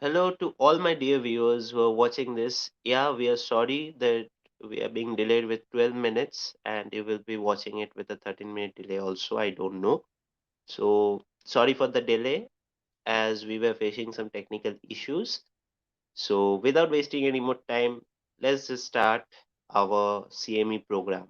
Hello to all my dear viewers who are watching this. Yeah, we are sorry that we are being delayed with 12 minutes and you will be watching it with a 13-minute delay also. I don't know. So, sorry for the delay as we were facing some technical issues. So, without wasting any more time, let's just start our CME program.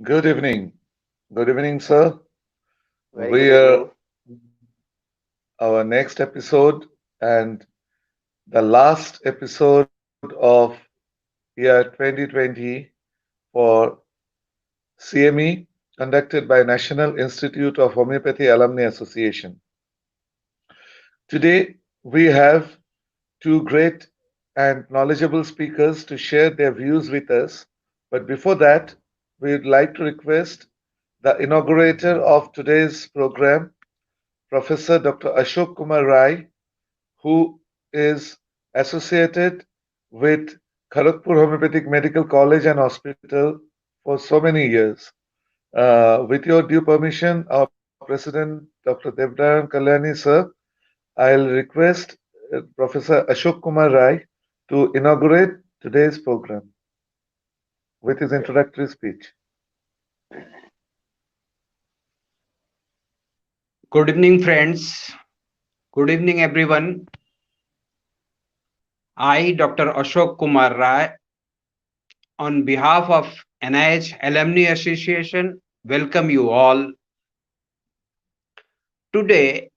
Good evening. Good evening, sir. Very good We are evening. our next episode and the last episode of year 2020 for CME conducted by National Institute of Homeopathy Alumni Association. Today we have two great and knowledgeable speakers to share their views with us. But before that, we would like to request the inaugurator of today's program, Professor Dr. Ashok Kumar Rai, who is associated with Kharagpur Homeopathic Medical College and Hospital for so many years. With your due permission, our President Dr. Devnaran Kalyani, sir, I'll request Professor Ashok Kumar Rai to inaugurate today's program with his Okay. introductory speech. Good evening, friends. Good evening, everyone. I, Dr. Ashok Kumar Rai, on behalf of NIH Alumni Association, welcome you all. Today,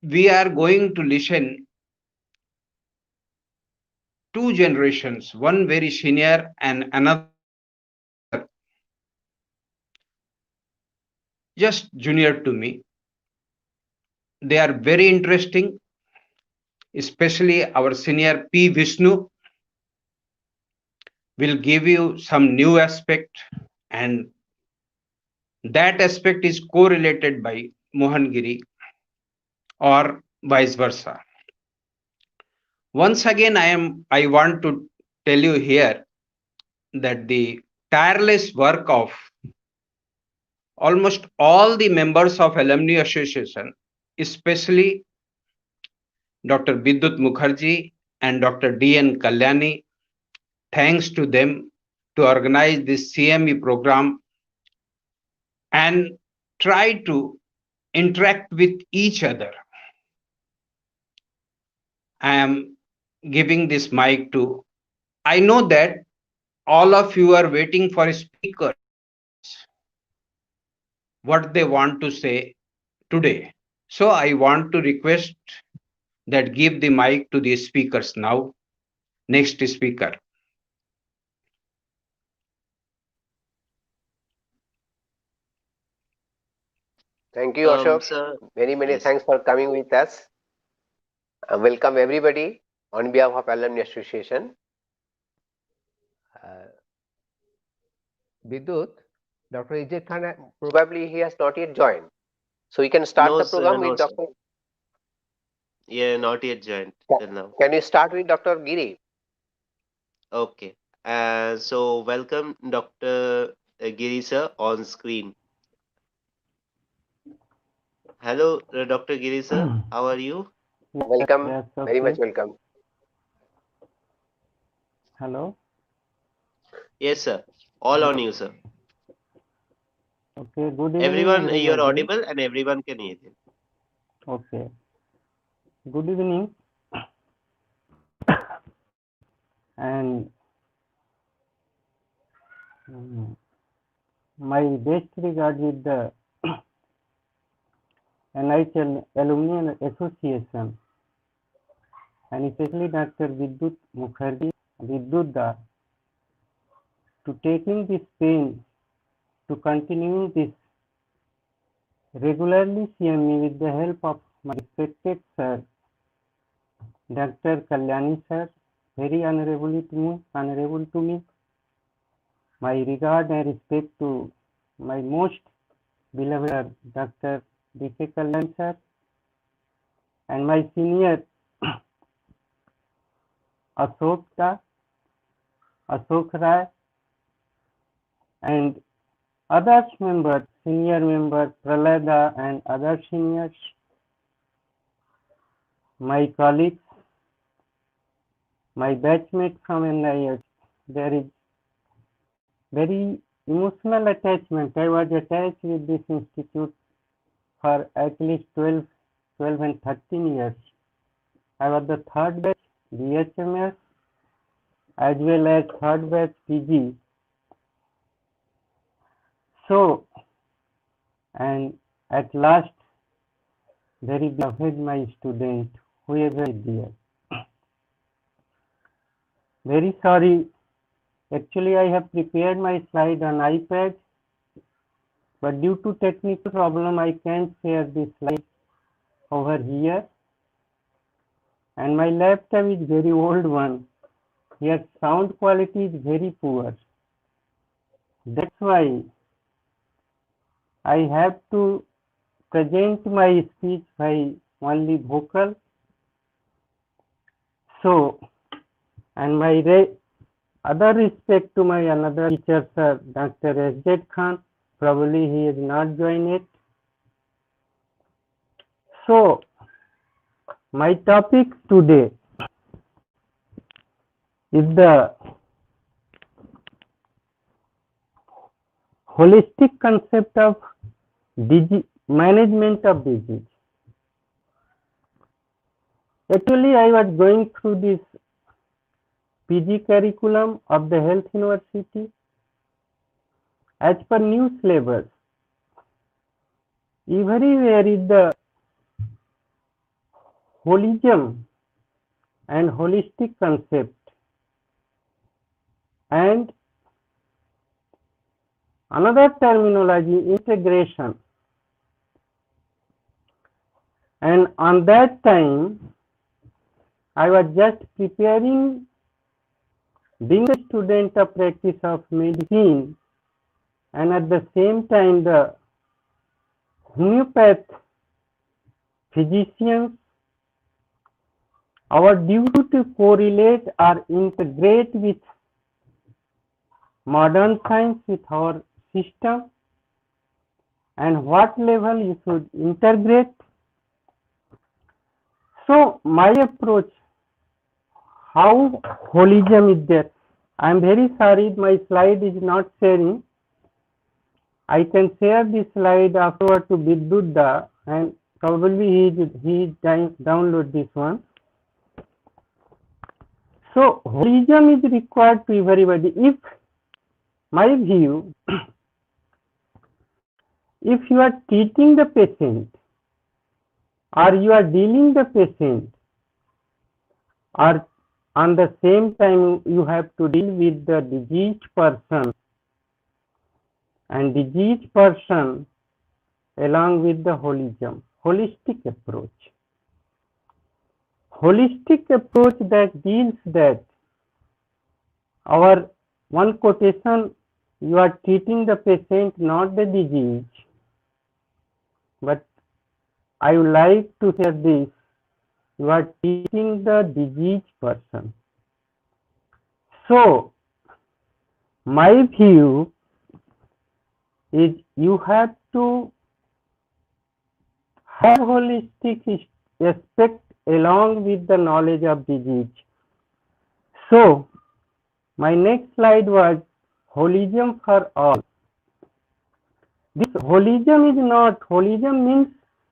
we are going to listen two generations, one very senior and another just junior to me. They are very interesting, especially our senior P. Vishnu will give you some new aspect, and that aspect is correlated by Mohan Giri or vice versa. Once again, I want to tell you here that the tireless work of almost all the members of Alumni Association, especially Dr. Bidyut Mukherjee and Dr. D.N. Kalyani, thanks to them to organize this CME program and try to interact with each other. I am giving this mic to, I know that all of you are waiting for speakers, what they want to say today. So I want to request that give the mic to the speakers now. Next speaker. Thank you, Ashok. Sir, Many yes. thanks for coming with us. Welcome everybody on behalf of Alumni Association. Uh, Bidyut, Dr. Ijit Khan, probably he has not yet joined. So we can start No, the sir, program no, with sir. Dr. Yeah, not yet joined till now. Can you start with Dr. Giri? Okay. So welcome Dr. Giri sir on screen. Hello, Dr. Giri sir. How are you? Welcome, Yes, very much okay. welcome. Hello. Yes, sir. All on you, sir. Okay. Good evening, Everyone, you're everybody. audible and everyone can hear you. Okay. Good evening. And mm, my best regard with the NIH Alumni Association, and especially Dr. Bidyut Mukherjee, Bidyut, to taking this pain to continue this regularly CME with the help of my respected sir, Dr. Kalyani sir, very honorable to me. My regard and respect to my most beloved sir, Dr. D.K. Kalyani sir, and my senior Ashok Rai, and others members, senior member Pralada and other seniors, my colleagues, my batchmate from NIS. There is very emotional attachment. I was attached with this institute for at least 12 and 13 years. I was the third batch BHMS as well as third batch PG. So, and at last, very beloved my student, whoever is there. Very sorry. Actually, I have prepared my slide on iPad, but due to technical problem, I can't share this slide over here. And my laptop is very old one. Here sound quality is very poor. That's why I have to present my speech by only vocal. So, and my other respect to my another teacher, sir, Dr. S.Z. Khan. Probably he is not joined it. So, my topic today is the holistic concept of management of disease. Actually, I was going through this PG curriculum of the Health University. As per new syllabus, everywhere is the holism and holistic concept, and another terminology, integration. And on that time, I was just preparing, being a student of practice of medicine, and at the same time the homeopath physicians, our duty to correlate or integrate with modern science with our system, and what level you should integrate. So my approach, how holism is there. I am very sorry my slide is not sharing. I can share this slide afterward to Bidyut, and probably he download this one. So holism is required to everybody. If my view, if you are treating the patient or you are dealing the patient, or on the same time you have to deal with the diseased person, and diseased person along with the holism, holistic approach. Holistic approach that deals that our one quotation, you are treating the patient, not the disease. But I would like to say this, you are treating the diseased person. So, my view is you have to have holistic aspect along with the knowledge of disease. So, my next slide was holism for all. This holism is not, holism means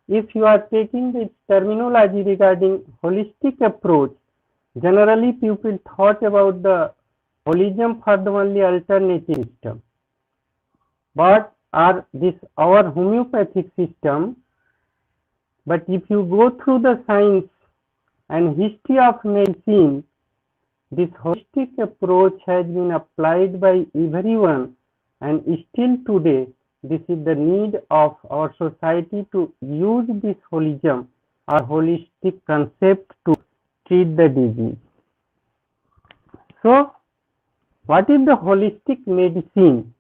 if you are taking this terminology regarding holistic approach, generally people thought about the holism for the only alternative system. But our homeopathic system, but if you go through the science and history of medicine, this holistic approach has been applied by everyone, and still today this is the need of our society to use this holism or holistic concept to treat the disease. So, what is the holistic medicine?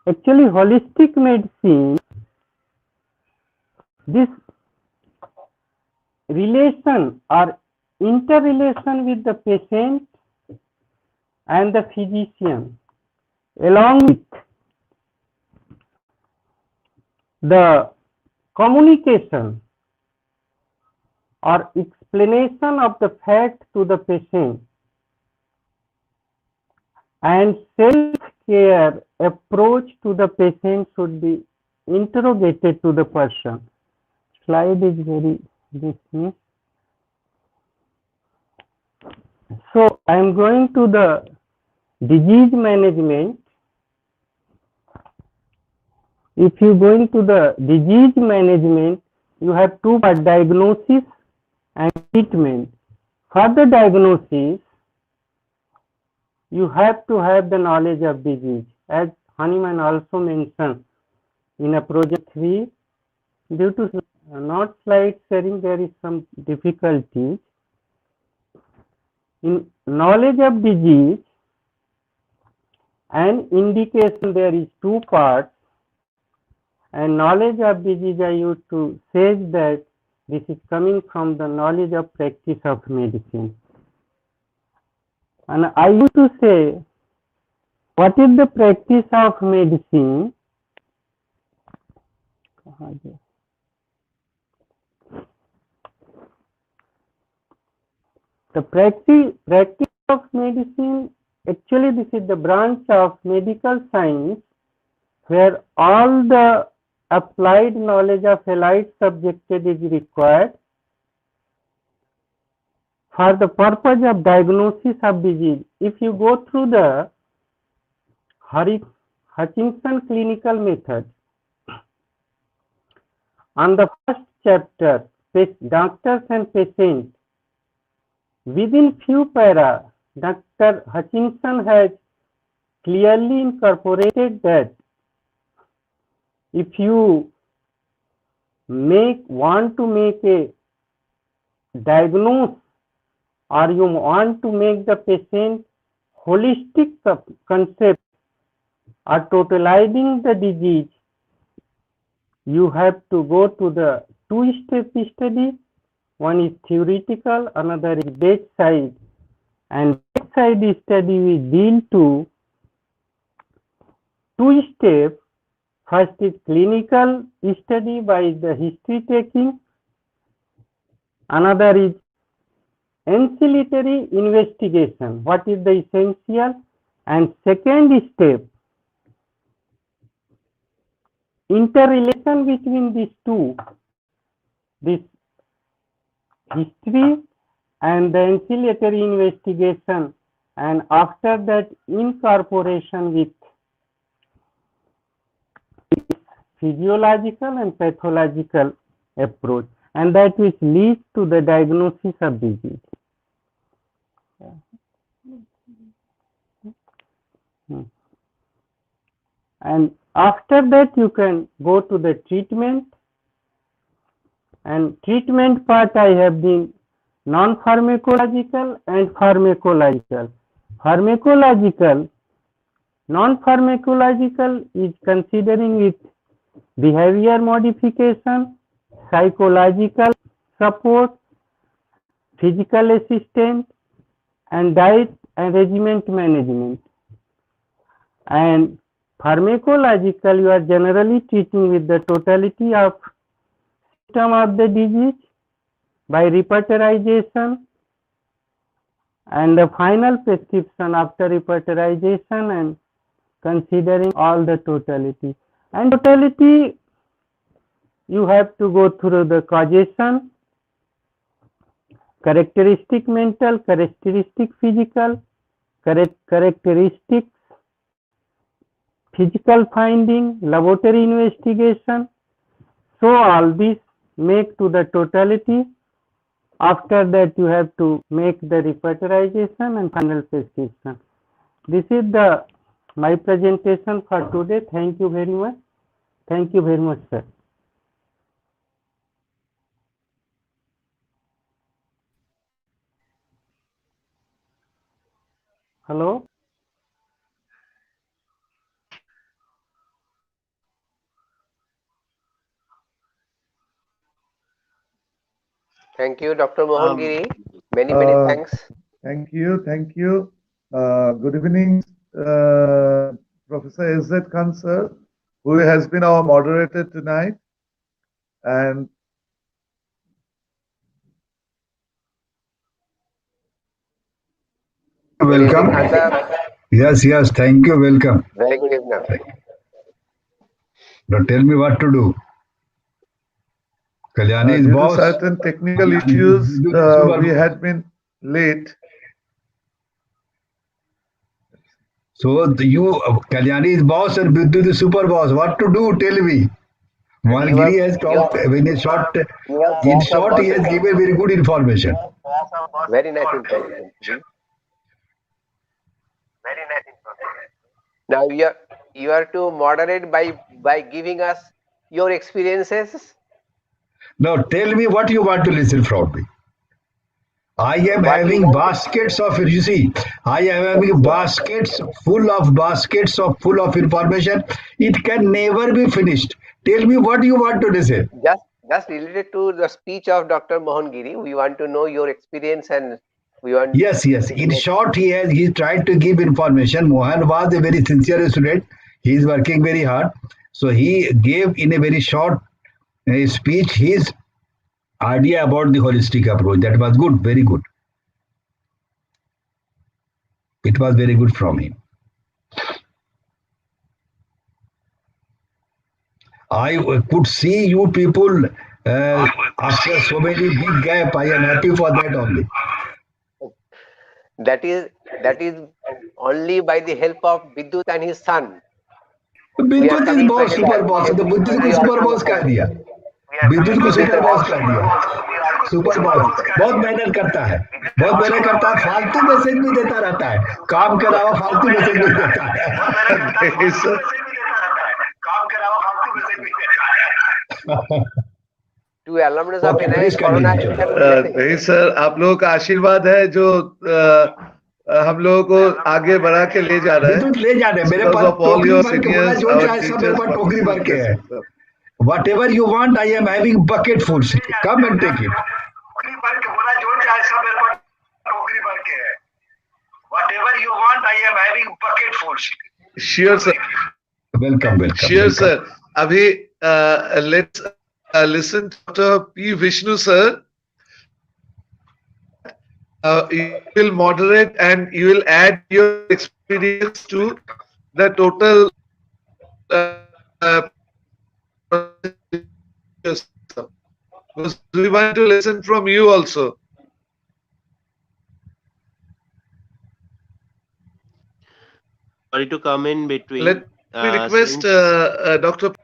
Actually, holistic medicine, this relation or interrelation with the patient and the physician, along with the communication or explanation of the fact to the patient, and self-care approach to the patient should be interrogated to the person. Slide is very this. So I am going to the disease management. If you go into the disease management, you have two parts, diagnosis and treatment. For the diagnosis, you have to have the knowledge of disease. As Hanuman also mentioned in a project 3, due to not slide sharing, there is some difficulty. In knowledge of disease and indication, there is two parts. And knowledge of disease, I used to say that this is coming from the knowledge of practice of medicine. And I used to say, what is the practice of medicine? The practice of medicine, actually this is the branch of medical science where all the applied knowledge of allied subjected is required for the purpose of diagnosis of disease. If you go through the Hutchinson clinical method, on the first chapter, doctors and patients, within few para, Dr. Hutchinson has clearly incorporated that if you want to make a diagnose or you want to make the patient holistic concept or totalizing the disease, you have to go to the two-step study. One is theoretical, another is bedside. And bedside study we deal to two steps. First is clinical study by the history taking. Another is ancillary investigation. What is the essential? And second step, interrelation between these two, this history and the ancillary investigation, and after that incorporation with physiological and pathological approach, and that which leads to the diagnosis of disease. And after that you can go to the treatment, and treatment part I have been non-pharmacological and pharmacological. Non-pharmacological is considering it behavior modification, psychological support, physical assistance, and diet and regimen management. And pharmacological, you are generally treating with the totality of system of the disease by repertorization and the final prescription after repertorization and considering all the totality. And totality, you have to go through the causation, characteristic mental, characteristic physical, characteristics, physical finding, laboratory investigation. So all these make to the totality. After that you have to make the repertorization and final prescription. This is my presentation for today. Thank you very much. Thank you very much, sir. Hello? Thank you, Dr. Mohan Um, Giri. Many Uh, thanks. Thank you. Thank you. Good evening, Professor S.Z. Khan, sir, who has been our moderator tonight. And Good evening, Welcome. Khan Sahab. Yes, thank you, welcome. Very good evening. Now tell me what to do. Kalyani is due to boss certain technical and issues, Bidyut is super we boss. had been late. So Kalyani is boss and Bidyut is super boss. What to do? Tell me. And While Giri has talked you are in boss of short, he bosses. has given very good information. Very nice information. Now you are to moderate by giving us your experiences. Now tell me what you want to listen from me. I am What you having want to baskets of, you see, I am having baskets full of information. It can never be finished. Tell me what you want to listen. just related to the speech of Dr. Mohan Giri. We want to know your experience and we want Yes. In to short, he tried to give information. Mohan was a very sincere student. He is working very hard. So he gave in a very short speech his idea about the holistic approach. That was good, very good. It was very good from him. I could see you people after so many big gap. I am happy for that only. that is only by the help of Bidyut and his son. We are विद्युत is coming boss together. Super boss तो विद्युत को We super also boss कह दिया विद्युत को Bidyut is super a boss कह दिया सुपर बॉस बहुत मेहनत करता है फालतू मैसेज भी देता रहता है काम के अलावा फालतू मैसेज भी देता Okay, sir. to alumni of Okay, please NIH continue, Corona चलो। नहीं सर, आप लोगों का आशीर्वाद है जो हम लोगों को आगे बढ़ा के ले जा रहा है. विद्युत ले जाने मेरे Because पास of all टोकरी your भर के बोला seniors, जो our चाहे सब मेरे teachers, पास टोकरी भर के है blessings, sir. whatever you want I am having bucket full come and take it Whatever you want, I am having bucket full. Sure, sir. welcome Sure, sir. Abhi, let's listen to Dr. P. Vishnu, sir. You will moderate and you will add your experience to the total. Because we want to listen from you also. Sorry to come in between. Let me request Dr.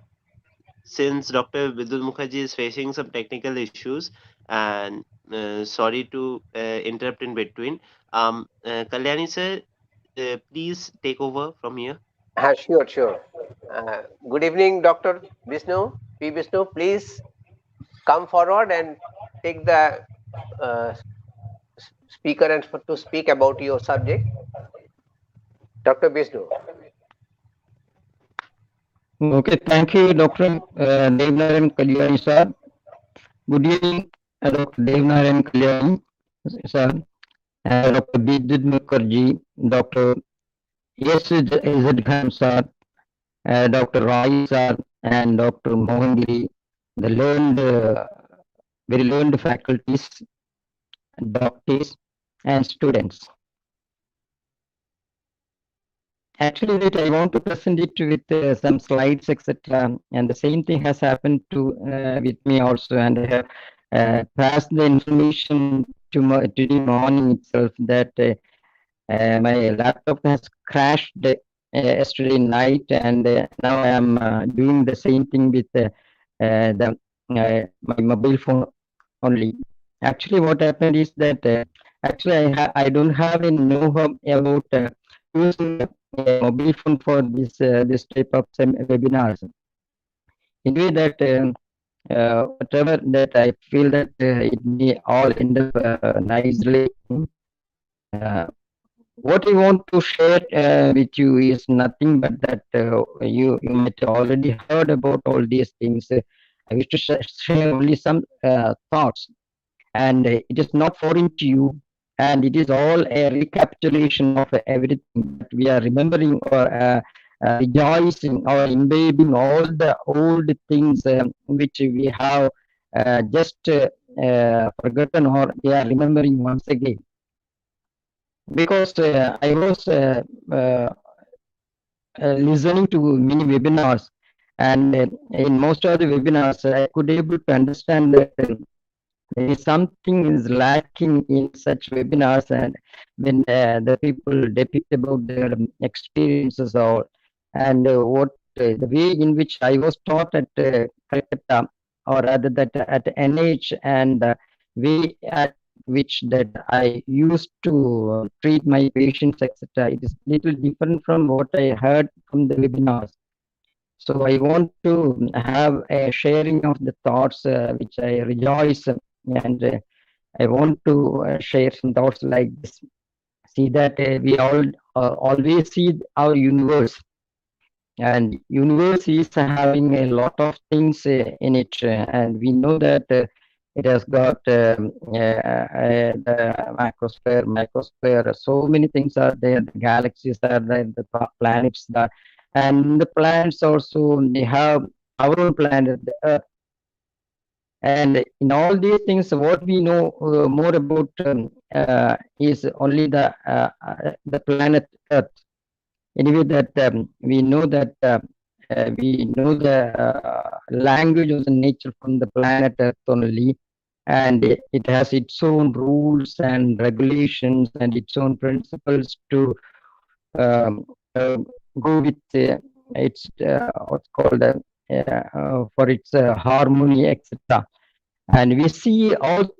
Since Dr. Bidyut Mukherjee is facing some technical issues, and sorry to interrupt in between. Kalyani sir, please take over from here. Sure. Good evening, Dr. Vishnu. P. Vishnu, please come forward and take the speaker and to speak about your subject. Dr. Vishnu. Okay, thank you, Dr. Devnarayan Kalyani, sir. Good evening, Dr. Devnarayan Kalyani, sir, Dr. Bidyut Mukherjee, Dr. S.Z. Khan, sir, Dr. Rai, sir, and Dr. Mohan Giri, the learned, very learned faculties, doctors, and students. Actually, that I want to present it with some slides, etc. And the same thing has happened to with me also, and I have passed the information to today morning itself that my laptop has crashed yesterday night, and now I am doing the same thing with my mobile phone only. Actually, what happened is that actually I don't have any know-how about using a mobile phone for this type of webinars. In a way that whatever that I feel that it may all end up nicely. what I want to share with you is nothing but that you might already heard about all these things. I wish to share only some thoughts, and it is not foreign to you, and it is all a recapitulation of everything that we are remembering or rejoicing or imbibing all the old things which we have just forgotten or we are remembering once again. Because I was listening to many webinars, and in most of the webinars I could able to understand that there is something is lacking in such webinars, and when the people depict about their experiences or and what the way in which I was taught at Calcutta, or rather that at NH, and way at which that I used to treat my patients, etc. It is little different from what I heard from the webinars. So I want to have a sharing of the thoughts which I rejoice, and I want to share some thoughts like this. See that we all always see our universe, and universe is having a lot of things in it, and we know that it has got the microsphere. So many things are there. The galaxies are there, the planets are, and the planets also they have our own planet, the Earth. And in all these things, what we know more about is only the planet Earth. Anyway, that we know that we know the language of the nature from the planet Earth only, and it has its own rules and regulations and its own principles to um, uh, go with its what's called for its harmony, etc. And we see all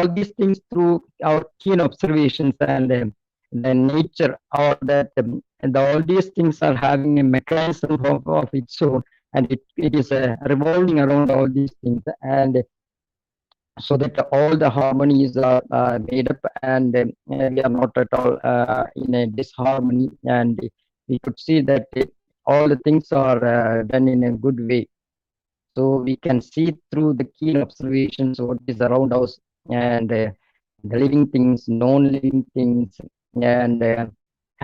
these things through our keen observations, and the nature, or that all these things are having a mechanism of its own, and it is revolving around all these things, and so that all the harmonies are made up, and we are not at all in a disharmony, and we could see that all the things are done in a good way. So we can see through the keen observations what is around us, and the living things, non-living things, and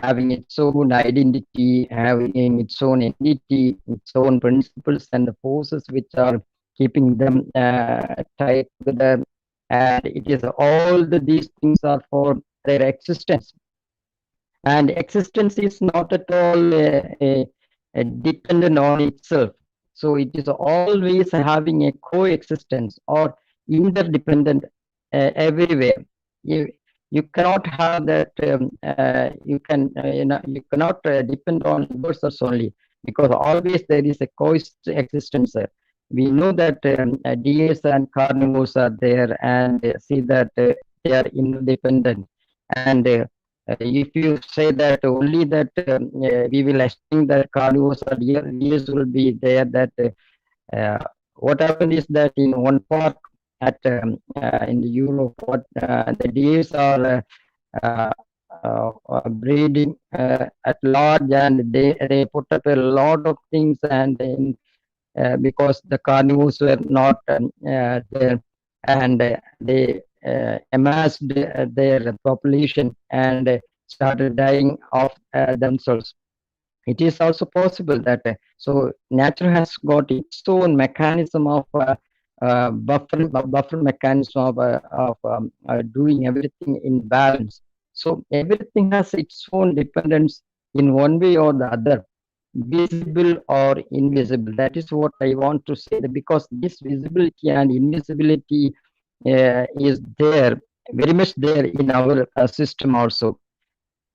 having its own identity, having its own entity, its own principles and the forces which are keeping them tied together. And it is all these things are for their existence, and existence is not at all dependent on itself. So it is always having a coexistence or interdependent everywhere. You cannot have that. You cannot depend on yourselves only, because always there is a coexistence. We know that deers and carnivores are there, and see that they are interdependent, and if you say that only that we will extinct that carnivores or deers will be there, that uh, what happened is that in one park at in the Europe, what the deers are uh, breeding at large, and they put up a lot of things, and because the carnivores were not there, and they amassed their population, and started dying of themselves. It is also possible that so nature has got its own mechanism of buffer mechanism of doing everything in balance. So everything has its own dependence in one way or the other, visible or invisible. That is what I want to say, because this visibility and invisibility is there, very much there in our system also.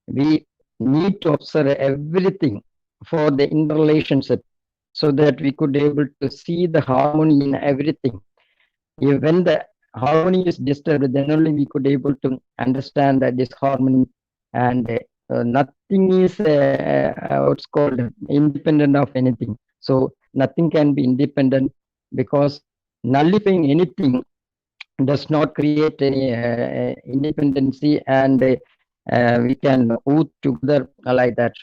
We need to observe everything for the interrelationship, so that we could able to see the harmony in everything. When the harmony is disturbed, then only we could able to understand that disharmony, and nothing is what's called independent of anything. So nothing can be independent, because nullifying anything does not create any independency, and we can ooh together like that.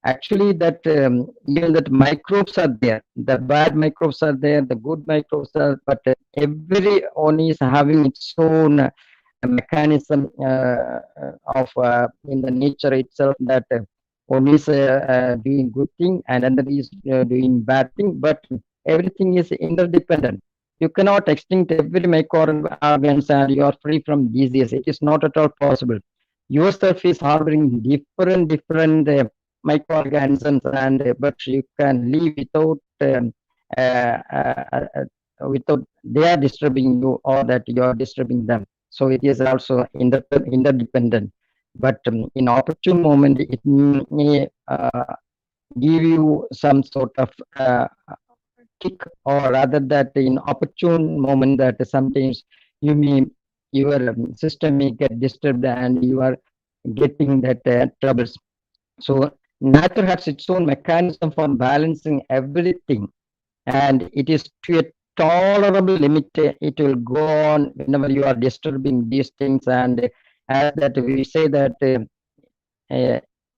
Actually, that even that microbes are there. The bad microbes are there. The good microbes are, but every one is having its own mechanism of in the nature itself, that one is doing good thing and another is doing bad thing, but everything is interdependent. You cannot extinct every microorganism and you are free from disease. It is not at all possible. Yourself is harboring different microorganisms, and but you can live without without they are disturbing you or that you are disturbing them. So it is also interdependent. But in opportune moment, it may give you some sort of kick, or rather that in opportune moment that sometimes you may your system may get disturbed and you are getting that troubles. So nature has its own mechanism for balancing everything, and it is to a tolerable limit. It will go on whenever you are disturbing these things, and as that we say that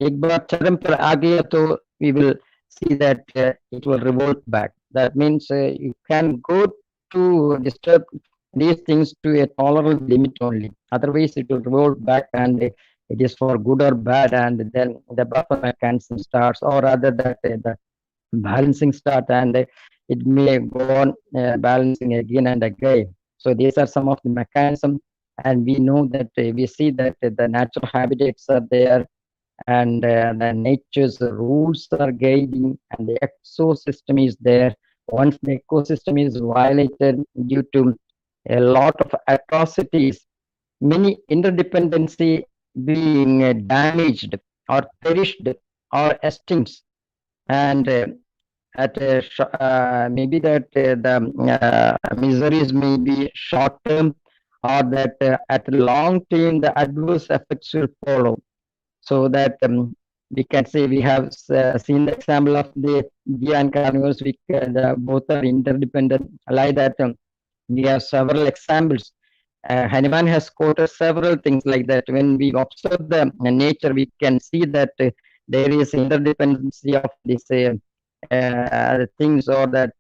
एक बार चरम पर आ गया तो we will see that it will revolt back. That means you can go to disturb these things to a tolerable limit only. Otherwise, it will revolt back, and it is for good or bad, and then the buffer mechanism starts, or rather that the balancing start, and it may go on balancing again and again. So these are some of the mechanism, and we know that we see that the natural habitats are there, and the nature's rules are guiding, and the ecosystem is there. Once the ecosystem is violated due to a lot of atrocities, many interdependency being damaged or perished or extinct, and maybe that the miseries may be short term, or that at long term the adverse effects will follow. So that we can say we have seen the example of the bee and carnivores, which both are interdependent. Like that, we have several examples. Hanuman has quoted several things like that. When we observe the nature, we can see that there is interdependency of these things, or that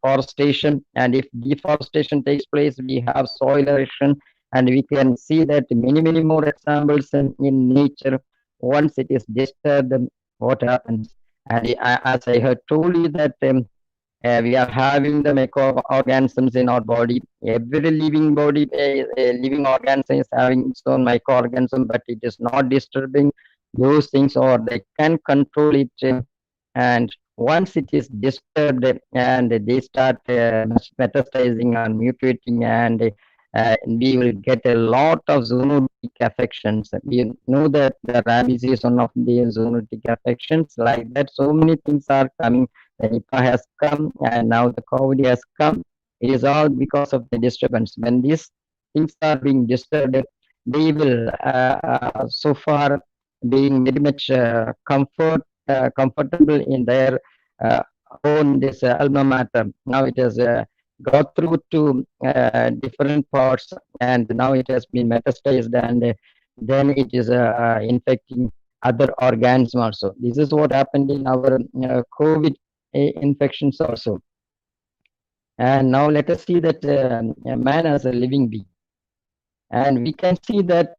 forestation. And if deforestation takes place, we have soil erosion, and we can see that many more examples in nature. Once it is disturbed, what happens? And as I had told you that we are having the microorganisms in our body. Every living body, living organism is having its own microorganism, but it is not disturbing those things, or they can control it. And once it is disturbed, and they start metastasizing or mutating, and we will get a lot of zoonotic affections. We know that the rabies is one of the zoonotic affections. Like that, so many things are coming. The Nipah has come, and now the COVID has come. It is all because of the disturbance. When these things are being disturbed, they will so far being very much comfortable in their uh, own this alma mater. Now it has got through to different parts, and now it has been metastasized, and then it is infecting other organs also. This is what happened in our COVID infections also. And now let us see that man as a living being, and we can see that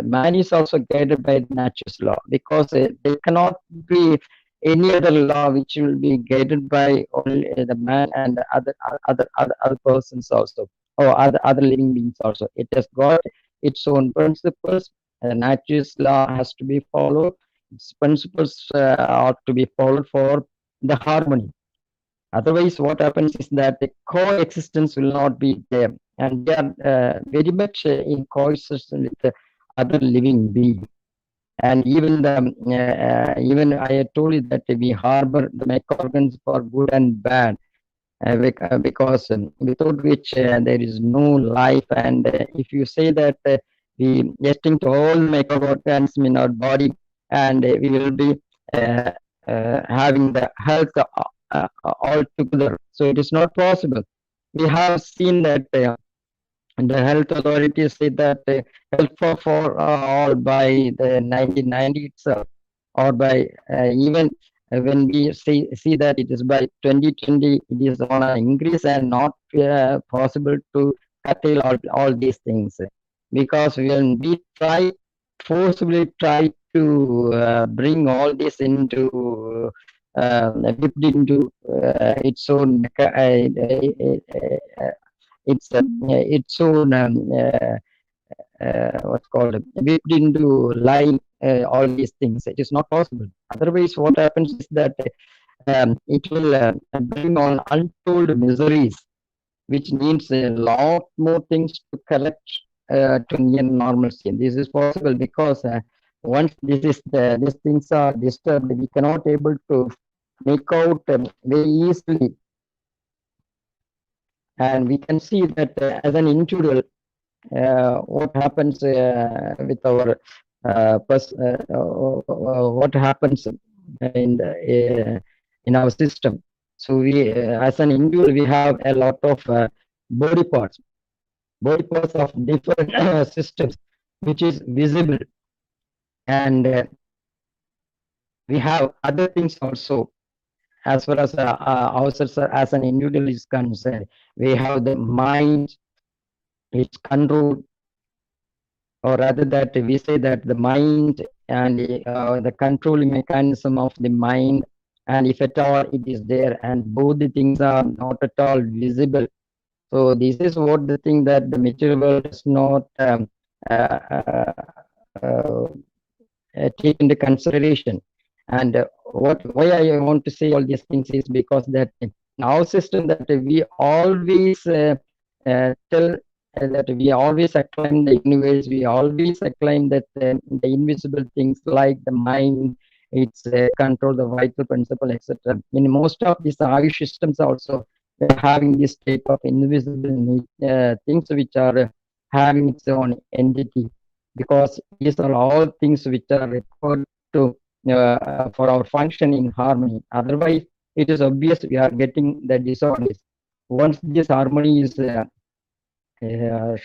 man is also guided by nature's law, because there cannot be any other law which will be guided by only the man and other persons also, or other living beings also. It has got its own principles. Nature's law has to be followed. Its principles are to be followed for the harmony. Otherwise, what happens is that the coexistence will not be there, and we are very much in coexistence with the other living being. And even even I had told you that we harbor the microorganisms for good and bad, because without which there is no life. And if you say that we extinct all microorganisms in our body, and we will be uh, having the health all together. So it is not possible. We have seen that the health authorities say that health for all by the 1990 itself, or by even when we see that it is by 2020, it is on an increase and not possible to curtail all these things. Because when we forcibly try to bring all this into whipped into its own its own what's called whipped into line all these things. It is not possible. Otherwise, what happens is that it will bring on untold miseries, which needs a lot more things to correct to near normalcy. And this is possible because once these things are disturbed, we cannot able to make out very easily. And we can see that as an individual, what happens with our what happens in our system. So we, as an individual, we have a lot of body parts of different systems, which is visible, and we have other things also. As far as ourselves as an individual is concerned, we have the mind, its control, or rather that we say that the mind and the controlling mechanism of the mind, and if at all it is there, and both the things are not at all visible. So this is what the thing that the material world does not uh, uh, uh, take into consideration. And why I want to say all these things is because that in our system that we always tell that we always acclaim the universe, we always acclaim that the invisible things like the mind, its control, the vital principle, etc. In most of these Ayush systems also, they're having this type of invisible things which are having its own entity, because these are all things which are required to for our function in harmony. Otherwise, it is obvious we are getting the disorders. Once this harmony is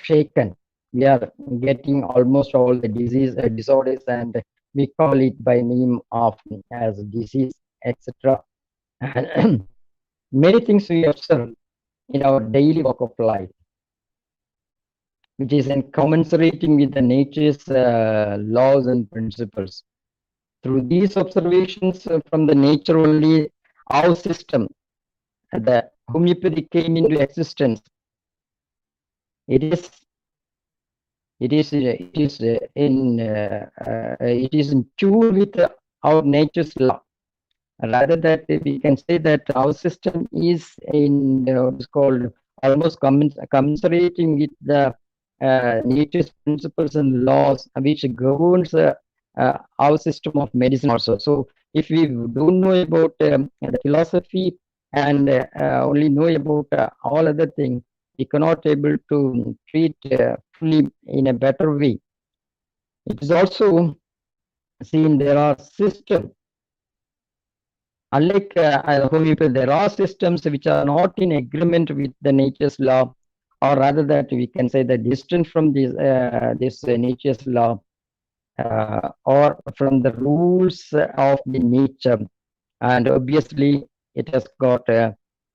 shaken, we are getting almost all the disorders, and we call it by name of as disease, etc. And many things we observe in our daily walk of life, which is in commensurating with the nature's laws and principles. Through these observations from the nature only, our system, the homeopathy came into existence. It is in tune with our nature's law. Rather that we can say that our system is in what is called almost commensurating with the nature's principles and laws which governs our system of medicine also. So if we don't know about the philosophy and only know about all other things, we cannot able to treat fully in a better way. It is also seen there are systems. Unlike homeopathy, there are systems which are not in agreement with the nature's law, or rather that we can say that distant from this nature's law, or from the rules of the nature. And obviously, it has got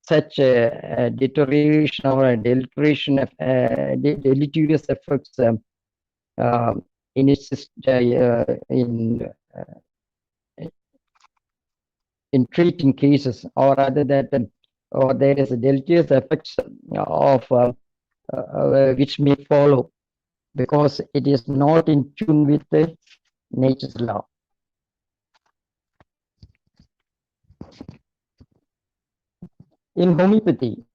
such a deterioration or a deleterious effects in its in treating cases, or rather that or there is a deleterious effects of which may follow, because it is not in tune with the nature's law. In homeopathy,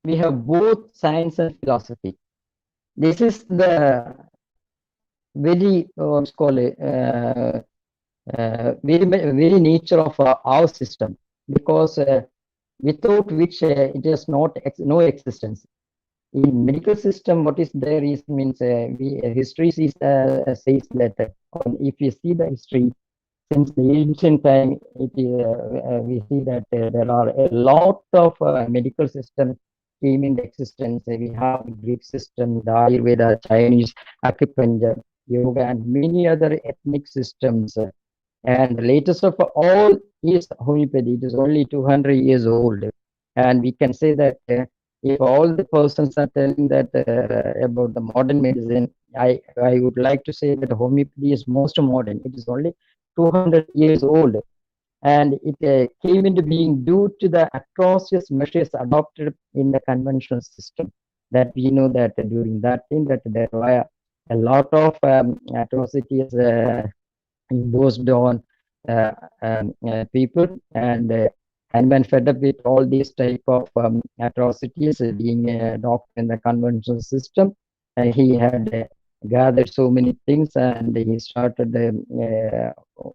we have both science and philosophy. This is the very what's called very nature of our system, because without which it is no existence. In medical system, what is there is means history says that if you see the history, since the ancient time, we see that there are a lot of medical systems came into existence. We have the Greek system, the Ayurveda, Chinese, acupuncture, yoga, and many other ethnic systems. And the latest of all is homeopathy. It is only 200 years old. And we can say that if all the persons are telling that about the modern medicine, I would like to say that homeopathy is most modern. It is only 200 years old, and it came into being due to the atrocious measures adopted in the conventional system. That we know that during that time that there were a lot of atrocities imposed on people, and when fed up with all these type of atrocities being adopted in the conventional system, he had gathered so many things, and he started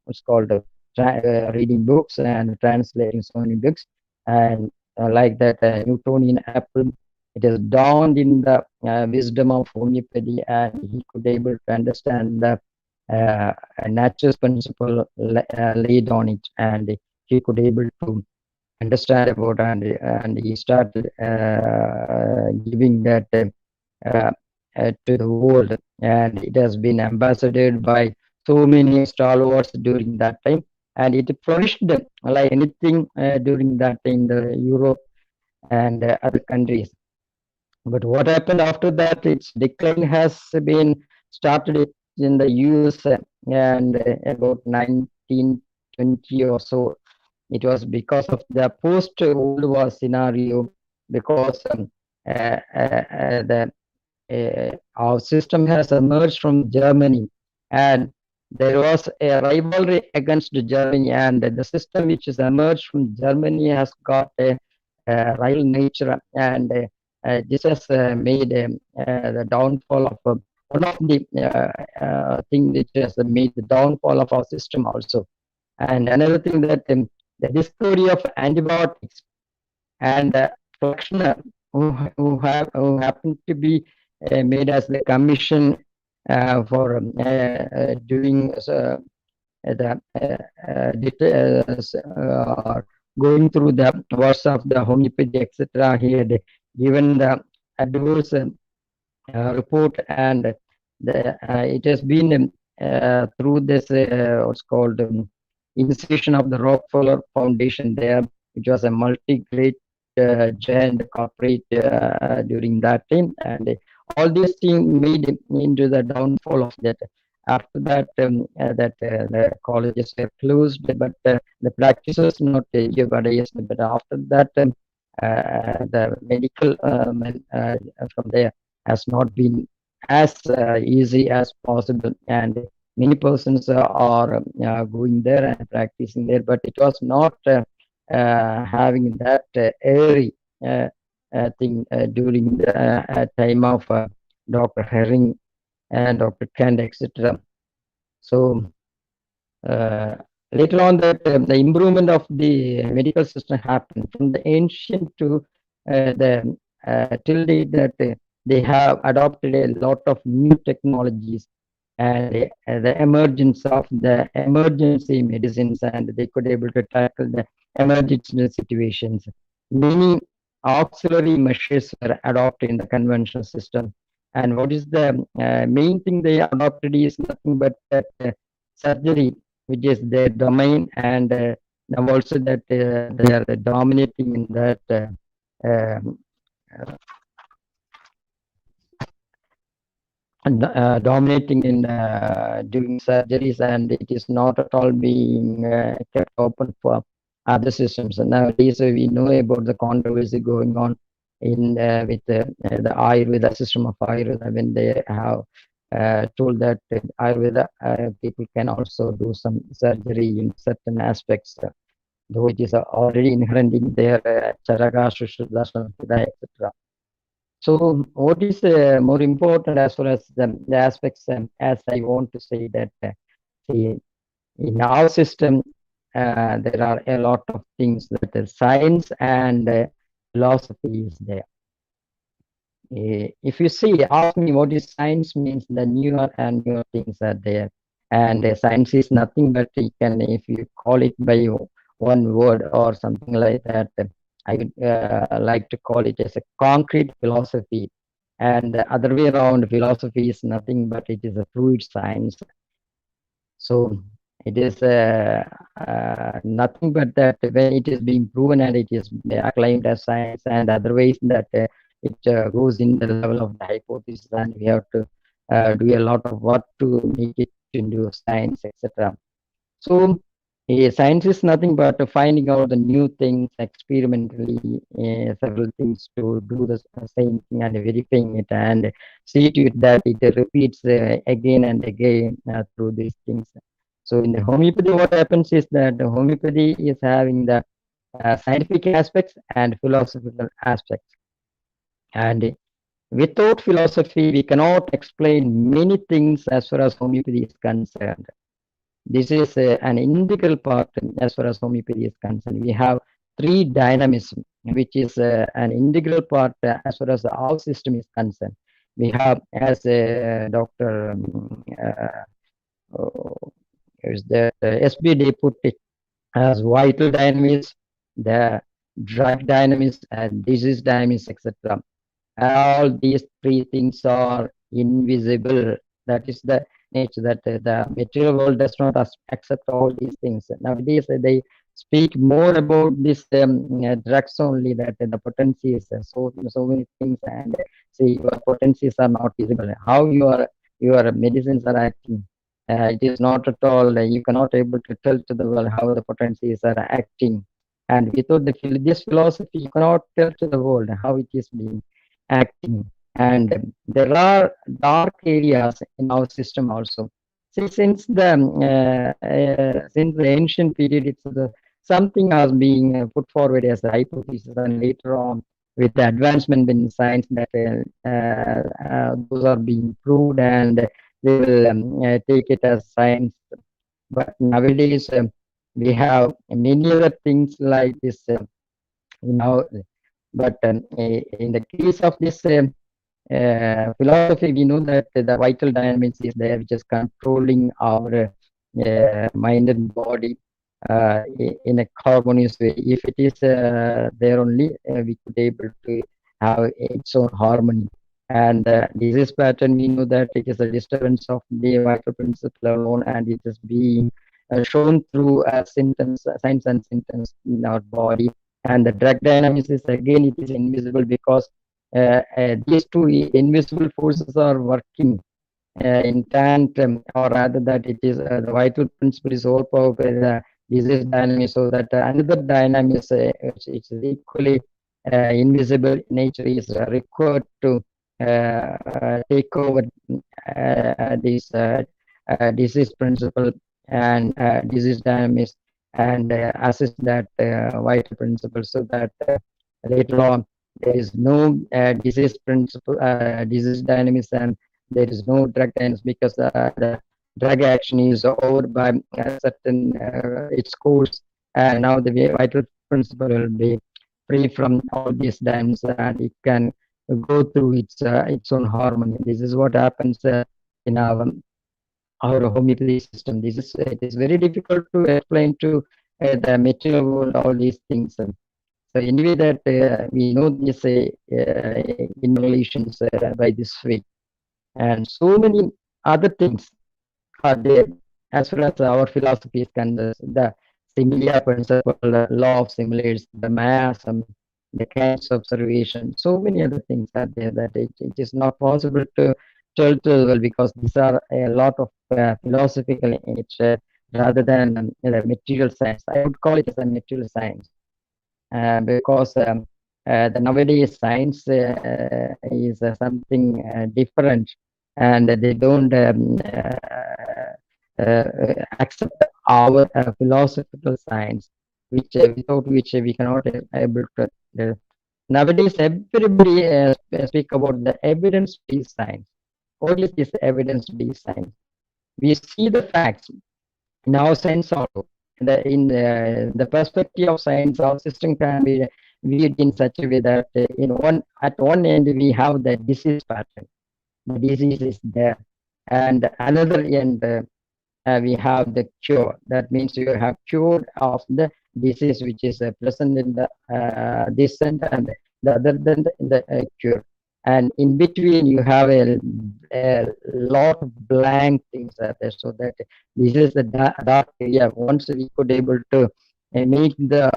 what's called reading books and translating so many books, and like that Newtonian apple, it is dawned in the wisdom of homeopathy, and he could able to understand the a natural principle laid on it, and he could able to understand about, and he started giving that to the world, and it has been ambassaded by so many stalwarts during that time, and it flourished like anything during that time in the Europe and other countries. But what happened after that? Its decline has been started in the US, and about 1920 or so. It was because of the post-World War scenario, because our system has emerged from Germany, and there was a rivalry against Germany, and the system which has emerged from Germany has got a rival nature, and this has made the downfall of one of the thing which has made the downfall of our system also. And another thing that the discovery of antibiotics, and Flexner, who happened to be made as the commission for doing the going through the works of the homeopathy, etc. He had given the adverse report, and it has been through this what's called initiation of the Rockefeller Foundation there, which was a multi-great giant corporate during that time, and all these things made into the downfall of that. After that, the colleges were closed, but the practices not jeopardized. But after that, the medical from there has not been as easy as possible, and many persons are going there and practicing there, but it was not having that airy thing during the time of Dr. Herring and Dr. Kent, etc. So later on, that the improvement of the medical system happened from the ancient to the till date, that they have adopted a lot of new technologies, and the emergence of the emergency medicines, and they could able to tackle the emergency situations. Many auxiliary measures were adopted in the conventional system, and what is the main thing they adopted is nothing but that surgery, which is their domain, and now also that they are dominating in that um, dominating in doing surgeries, and it is not at all being kept open for other systems. And nowadays, we know about the controversy going on in with the Ayurveda system of Ayurveda, when they have told that Ayurveda people can also do some surgery in certain aspects, though it is already inherent in their Charaka, Shushruta, etc. So, what is more important as far as the aspects, as I want to say that see, in our system, there are a lot of things that science and philosophy is there. If you see, ask me what is science means, the newer and newer things are there, And science is nothing but, you can, if you call it by one word or something like that, I would like to call it as a concrete philosophy. And the other way around, philosophy is nothing but it is a fluid science. So it is nothing but that when it is being proven and it is acclaimed as science, and otherwise that it goes in the level of the hypothesis, and we have to do a lot of work to make it into science, etc. So science is nothing but finding out the new things experimentally, several things to do the same thing and verifying it and see to it that it repeats again and again through these things. So in the homeopathy, what happens is that the homeopathy is having the scientific aspects and philosophical aspects. And without philosophy, we cannot explain many things as far as homeopathy is concerned. This is an integral part as far as homeopathy is concerned. We have three dynamism, which is an integral part as far as our system is concerned. We have, as Dr. Is that SBD put it as vital dynamics, the drug dynamics, and disease dynamics, etc. All these three things are invisible. That is the nature, that the material world does not accept all these things. Nowadays, they speak more about this drugs only, that the potencies, so many things, and see, your potencies are not visible. How your medicines are acting. It is not at all, you cannot able to tell to the world how the potencies are acting. And without this philosophy, you cannot tell to the world how it is being acting. And there are dark areas in our system also. See, since the ancient period, it's something has been put forward as a hypothesis, and later on, with the advancement in science, that those are being proved, and they will take it as science. But nowadays, we have many other things like this, but in the case of this philosophy, we know that the vital dynamics is there, which is controlling our mind and body in a harmonious way. If it is there only, we could able to have its own harmony. And disease pattern, we know that it is a disturbance of the vital principle alone, and it is being shown through symptoms, signs and symptoms in our body. And the drug dynamics is, again, it is invisible, because these two invisible forces are working in tandem, or rather that it is the vital principle is overpowered by the disease dynamics, so that another dynamics which is equally invisible nature is required to take over this disease principle and disease dynamics, and assist that vital principle, so that later on there is no disease principle, disease dynamics, and there is no drug dynamics, because the drug action is over by a certain its course, and now the vital principle will be free from all these dynamics, and it can go through its own harmony. This is what happens in our homeopathy system. It is very difficult to explain to the material world all these things. So anyway, that we know these innovations by this way, and so many other things are there as far as our philosophy is concerned. The similar principle, the law of similarities, the miasm, the kinds of observation, so many other things are there that it is not possible to tell to the world, because these are a lot of philosophical in nature rather than the material science. I would call it as a material science, because the nowadays science is something different, and they don't accept our philosophical science, which without which we cannot able to. Nowadays, everybody speak about the evidence-based science. What is this evidence-based science? We see the facts in our science also. In the perspective of science, our system can be viewed in such a way that at one end we have the disease pattern. The disease is there, and another end we have the cure. That means you have cured of the disease which is present in the this and the other than the cure. And in between you have a lot of blank things are there, so that this is the dark area. Once we could able to make the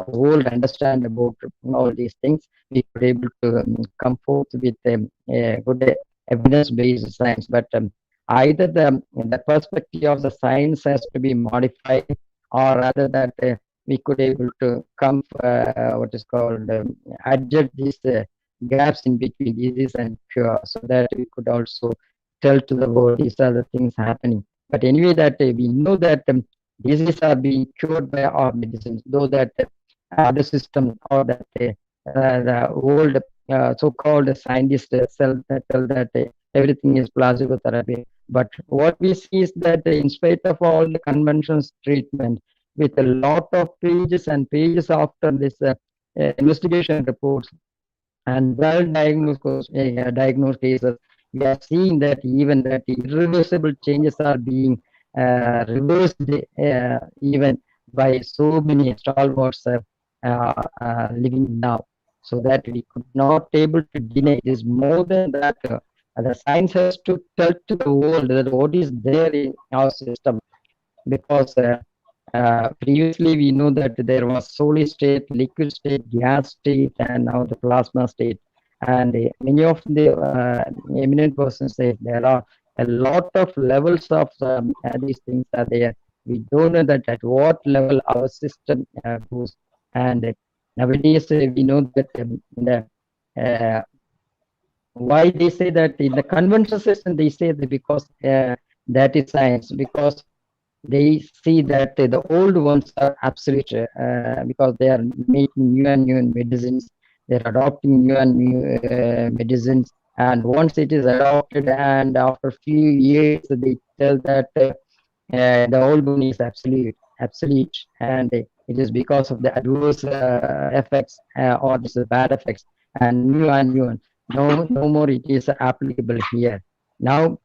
world understand about all these things, we could able to come forth with a good evidence-based science. But either the perspective of the science has to be modified, or rather that we could able to come what is called adjust these gaps in between disease and cure, so that we could also tell to the world these are the things happening. But anyway, that we know that diseases are being cured by our medicines, though that other system, or that the old so-called scientists tell that everything is placebo therapy. But what we see is that in spite of all the conventions treatment, with a lot of pages and pages after this investigation reports and well diagnosed cases, we are seeing that even that irreversible changes are being reversed even by so many stalwarts living now, so that we could not able to deny. It is more than that. The science has to tell to the world that what is there in our system, because previously we know that there was solid state, liquid state, gas state, and now the plasma state. And many of the eminent persons say there are a lot of levels of these things are there. We don't know that at what level our system goes. And nowadays we know that uh, why they say that in the conventional system, they say that because that is science, because they see that the old ones are absolute, because they are making new and new medicines, they're adopting new and new medicines, and once it is adopted, and after a few years they tell that the old one is obsolete, and it is because of the adverse effects or this bad effects, and new and new one. No more it is applicable here. Now,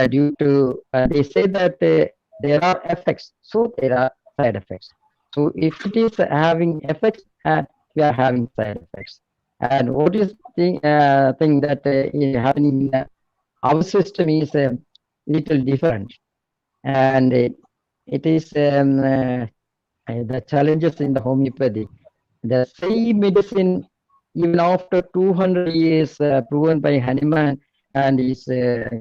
due to they say that there are effects, so there are side effects. So if it is having effects, we are having side effects. And what is the thing that is happening in our system is a little different, and it is the challenges in the homeopathy. The same medicine, even after 200 years, proven by Hanuman and his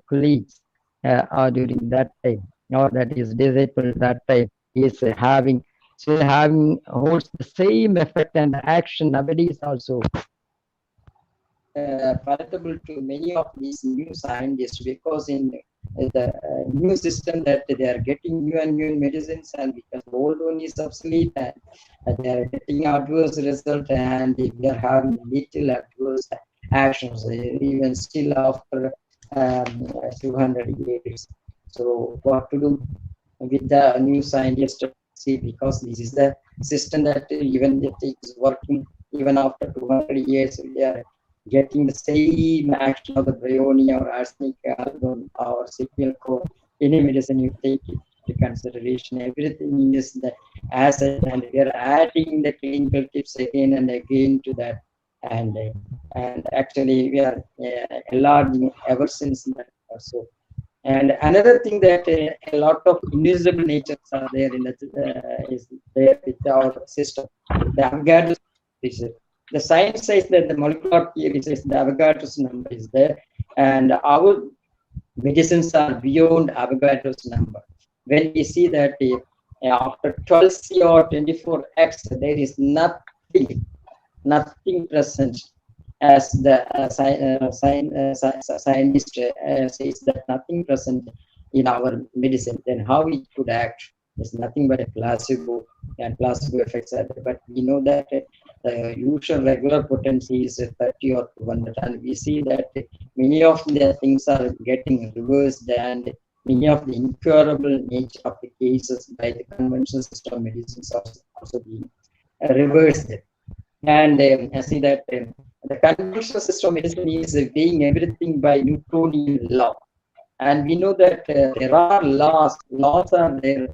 colleagues, during that time, or that is disciple that time, is still having holds the same effect and action nowadays also. Palatable to many of these new scientists, because in the new system that they are getting new and new medicines, and because the old one is obsolete, and they are getting adverse result, and we are having little adverse actions even still after 200 years. So what to do with the new scientists? See, because this is the system that even it is working even after 200 years, they are getting the same action of the bryony or arsenic album or signal core. Any medicine you take it into consideration, everything is the asset, and we are adding the clinical tips again and again to that, and actually we are enlarging ever since that also. And another thing that a lot of invisible natures are there in the is there with our system. The Avogadro's, the science says that the molecular theory says the Avogadro's number is there, and our medicines are beyond Avogadro's number. When we see that after 12C or 24X, there is nothing present, as the scientist says that nothing present in our medicine, then how it could act is nothing but a placebo, and placebo effects are there. But we know that the usual regular potency is 30 or 200, and we see that many of the things are getting reversed, and many of the incurable nature of the cases by the conventional system medicines are also being reversed. And I see that the conventional system medicine is being everything by Newtonian law. And we know that there are laws. Laws are there.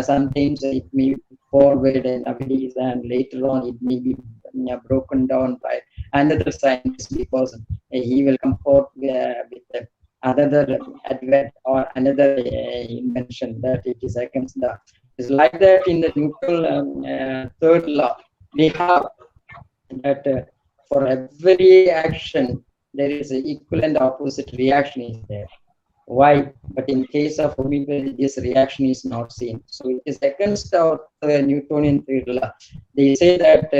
Sometimes it may be forward nowadays, and later on it may be broken down by another scientist, because he will come forth with another advent or another invention that it is against the. It's like that in the neutral third law. We have that for every action there is an equal and opposite reaction is there. Why? But in case of homeopathy, this reaction is not seen. So it is against our Newtonian third law. They say that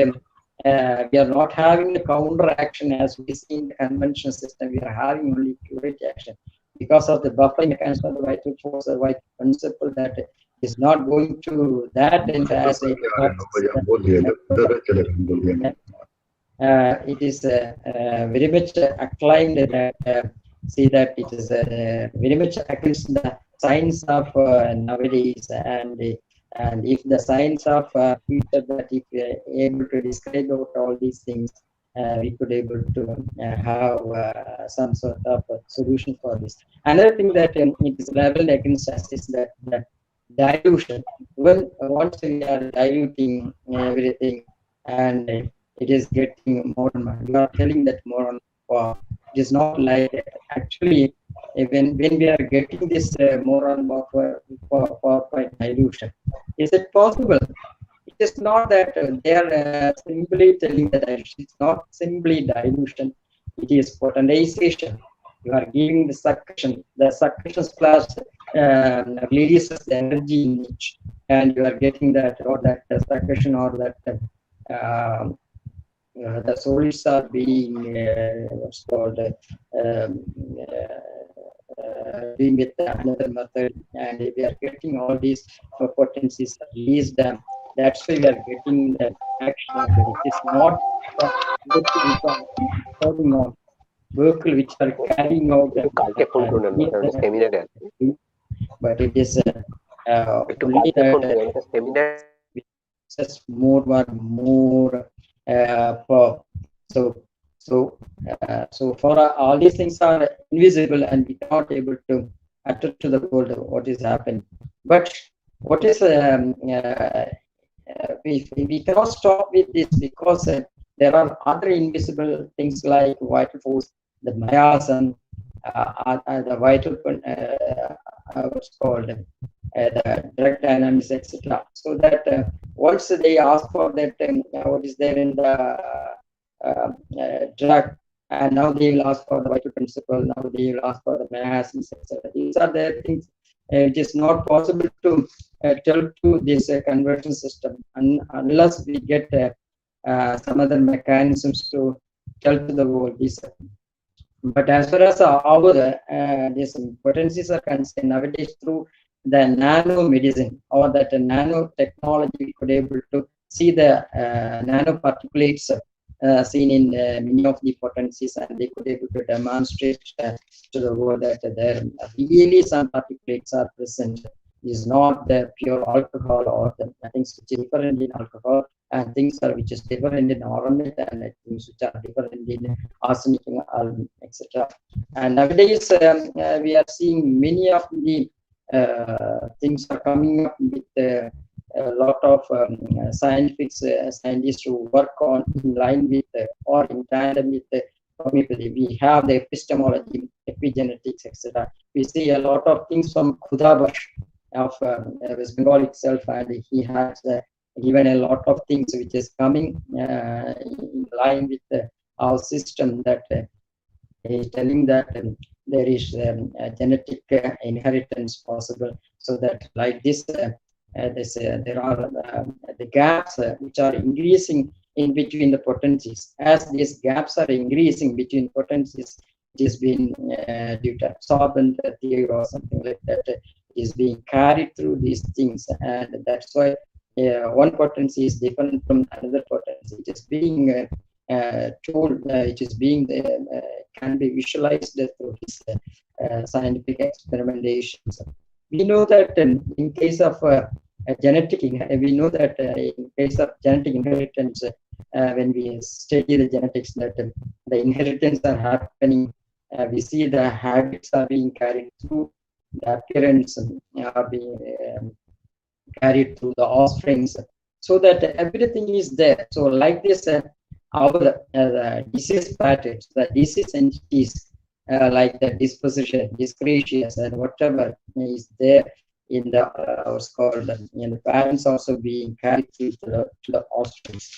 we are not having the counter action as we see in the conventional system. We are having only curate action because of the buffering mechanism of the vital force, the vital principle that is not going to that and as a it is very much acclaimed that see that it is very much against the science of nowadays, and if the science of future, that if we are able to describe out all these things, we could able to have some sort of solution for this. Another thing that it is leveled against us is that dilution. When once we are diluting everything, and it is getting more and more, you are telling that more and more. It is not like that. Actually, when we are getting this more and more for dilution, is it possible? It is not that they are simply telling that it's not simply dilution, it is potentization. You are giving the succussion splash releases the energy in each, and you are getting that, or that succussion, or that the solids are being what's called doing with another method, and we are getting all these potencies released. That's why we are getting the action of it. It is not falling on vehicle which are carrying out but it is only that just more and more so for all these things are invisible, and we cannot able to attest to the world what is happening. But what is we cannot stop with this, because there are other invisible things like vital force, the miasm, the vital what's called the drug dynamics, etc. So that once they ask for that what is there in the drug, and now they will ask for the vital principle, now they will ask for the miasms, etc. These are the things it is not possible to tell to this conversion system unless we get some other mechanisms to tell to the world this. But as far as our these potencies are concerned, nowadays through the nanomedicine or that nanotechnology, we could able to see the nanoparticulates seen in many of the potencies, and they could able to demonstrate to the world that there really some particulates are present. It is not the pure alcohol or the things which is different in alcohol, and things are which is different in aromatic, and things which are different in arsenic, etc. And nowadays we are seeing many of the things are coming up with a lot of scientists who work on in line with or in tandem with homeopathy. We have the epistemology, epigenetics, etc. We see a lot of things from Khudabash of West Bengal itself, and he has given a lot of things which is coming in line with our system, that is telling that there is a genetic inheritance possible, so that like this there are the gaps which are increasing in between the potencies. As these gaps are increasing between potencies, it is being due to absorbent theory or something like that, is being carried through these things, and that's why one potency is different from another potency. It is being told, it is being can be visualized through this scientific experimentations. We know that in case of we know that in case of genetic inheritance, when we study the genetics, that the inheritance are happening we see the habits are being carried through, the appearance are being carried through the offsprings, so that everything is there. So like this, our disease patterns, the disease entities, like the disposition, discretions, and whatever is there in the what's called in the parents also being carried through to the offsprings.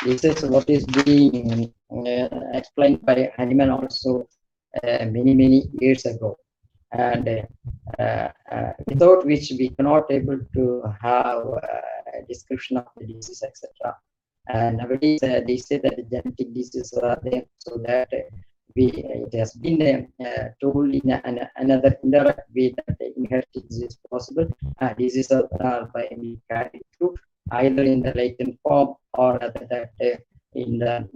This is what is being explained by Hahnemann also many years ago, and without which we cannot able to have a description of the disease, etc. And nowadays they say that the genetic diseases are there, so that it has been told in another indirect way that inherited disease is possible. Diseases are by being carried through either in the latent form or that in the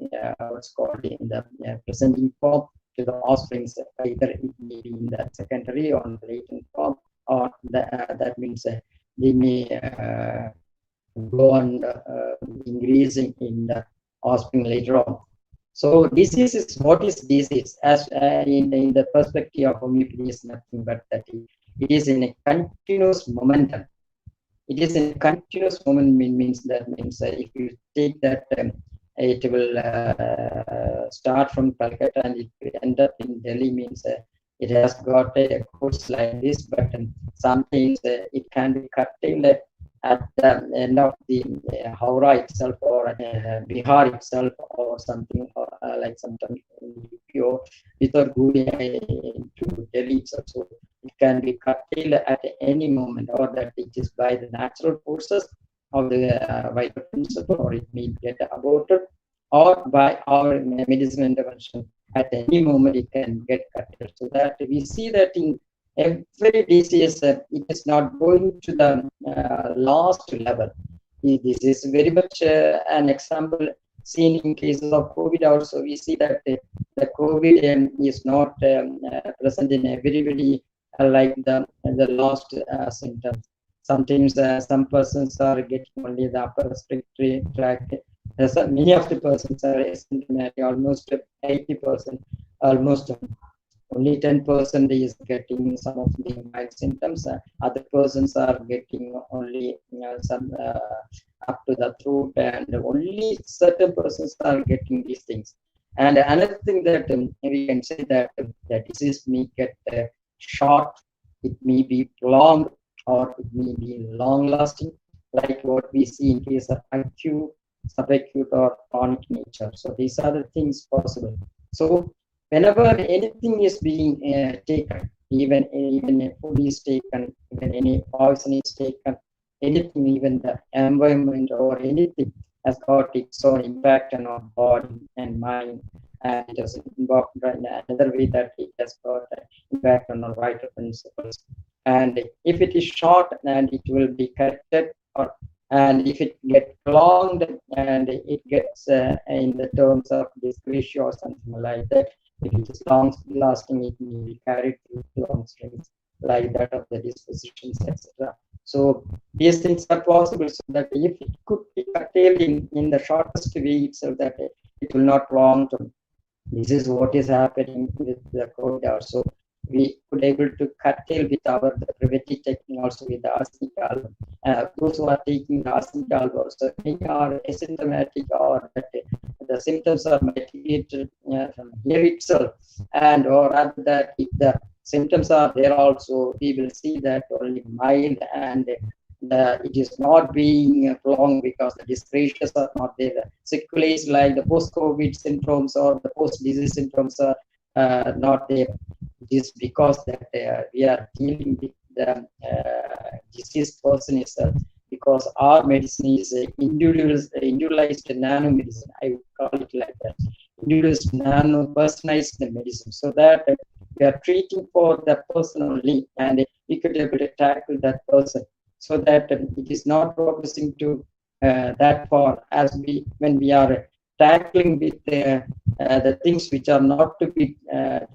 what's called in the presenting form to the offsprings. Either it may be in the secondary or in the latent form, or that means they may go on increasing in the offspring later on. So disease is what is disease? As in the perspective of homeopathy is nothing but that it is in a continuous momentum. It is in a continuous momentum means if you take that it will start from Calcutta and it will end up in Delhi, means it has got a course like this, but sometimes it can be curtailed at the end of the Howrah itself, or Bihar itself, or something like sometimes without going to Delhi itself. So it can be curtailed at any moment, or that it is by the natural forces of the vital principle, or it may get aborted, or by our medicinal intervention at any moment it can get curtailed. So that we see that in every disease it is not going to the last level. This is very much an example seen in cases of COVID also. We see that the COVID is not present in everybody like the last symptoms. Sometimes some persons are getting only the upper respiratory tract. Many of the persons are asymptomatic, almost 80%, almost only 10% is getting some of the mild symptoms. Other persons are getting only some up to the throat, and only certain persons are getting these things. And another thing that we can say that the disease may get short, it may be prolonged, or it may be long lasting, like what we see in case of acute, subacute, or chronic nature. So these are the things possible. So whenever anything is being taken, even a food is taken, even any poison is taken, anything, even the environment or anything has got its own impact on our body and mind, and it has involved in another way that it has got an impact on our vital principles. And if it is short, and it will be corrected, and if it gets prolonged and it gets in the terms of discretion or something like that, if it is long lasting, it may be carried through long strings like that of the dispositions, etc. So these things are possible, so that if it could be curtailed in the shortest way itself, that it will not prolong. This is what is happening with the COVID. So we could able to curtail with our preventive technique, also with the arsenic album. Those who are taking the arsenic album, so many are asymptomatic, or that the symptoms are mitigated from here itself, and or rather that if the symptoms are there also, we will see that only mild, and it is not being prolonged because the discretions are not there. The sequelae like the post-COVID symptoms or the post-disease symptoms are not there. It is because that we are dealing with the diseased person itself, because our medicine is individualized nanomedicine. I would call it like that. Individualized nano-personalized medicine, so that we are treating for the person only, and we could be able to tackle that person, so that it is not progressing to that far as when we are tackling with the things which are not to be had.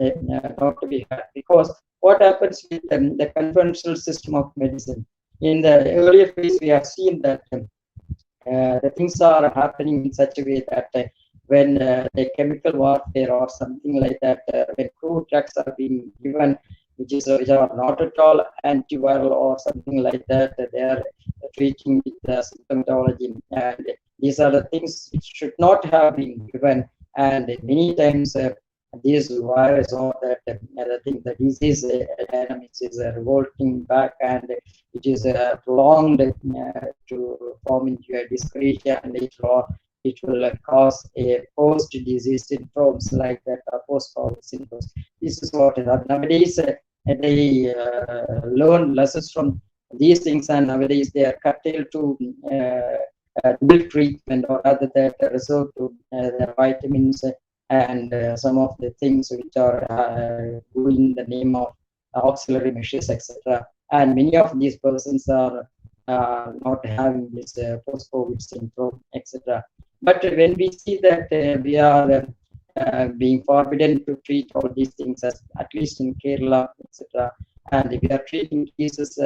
Because what happens with the conventional system of medicine, in the earlier phase we have seen that the things are happening in such a way that when the chemical warfare or something like that, when crude drugs are being given, which are not at all antiviral or something like that, they are treating with symptomatology, and these are the things which should not have been given. And many times this virus or that the disease dynamics is revolting back, and it is prolonged to form into a dyscrasia, and later on it will cause a post-disease syndromes like that, post-COVID syndromes. This is what nowadays they learn lessons from these things, and nowadays they are curtailed to milk treatment, or other that resort to the vitamins and some of the things which are doing in the name of auxiliary measures, etc. And many of these persons are not having this post-COVID syndrome, etc. But when we see that we are being forbidden to treat all these things, as at least in Kerala, etc., and we are treating cases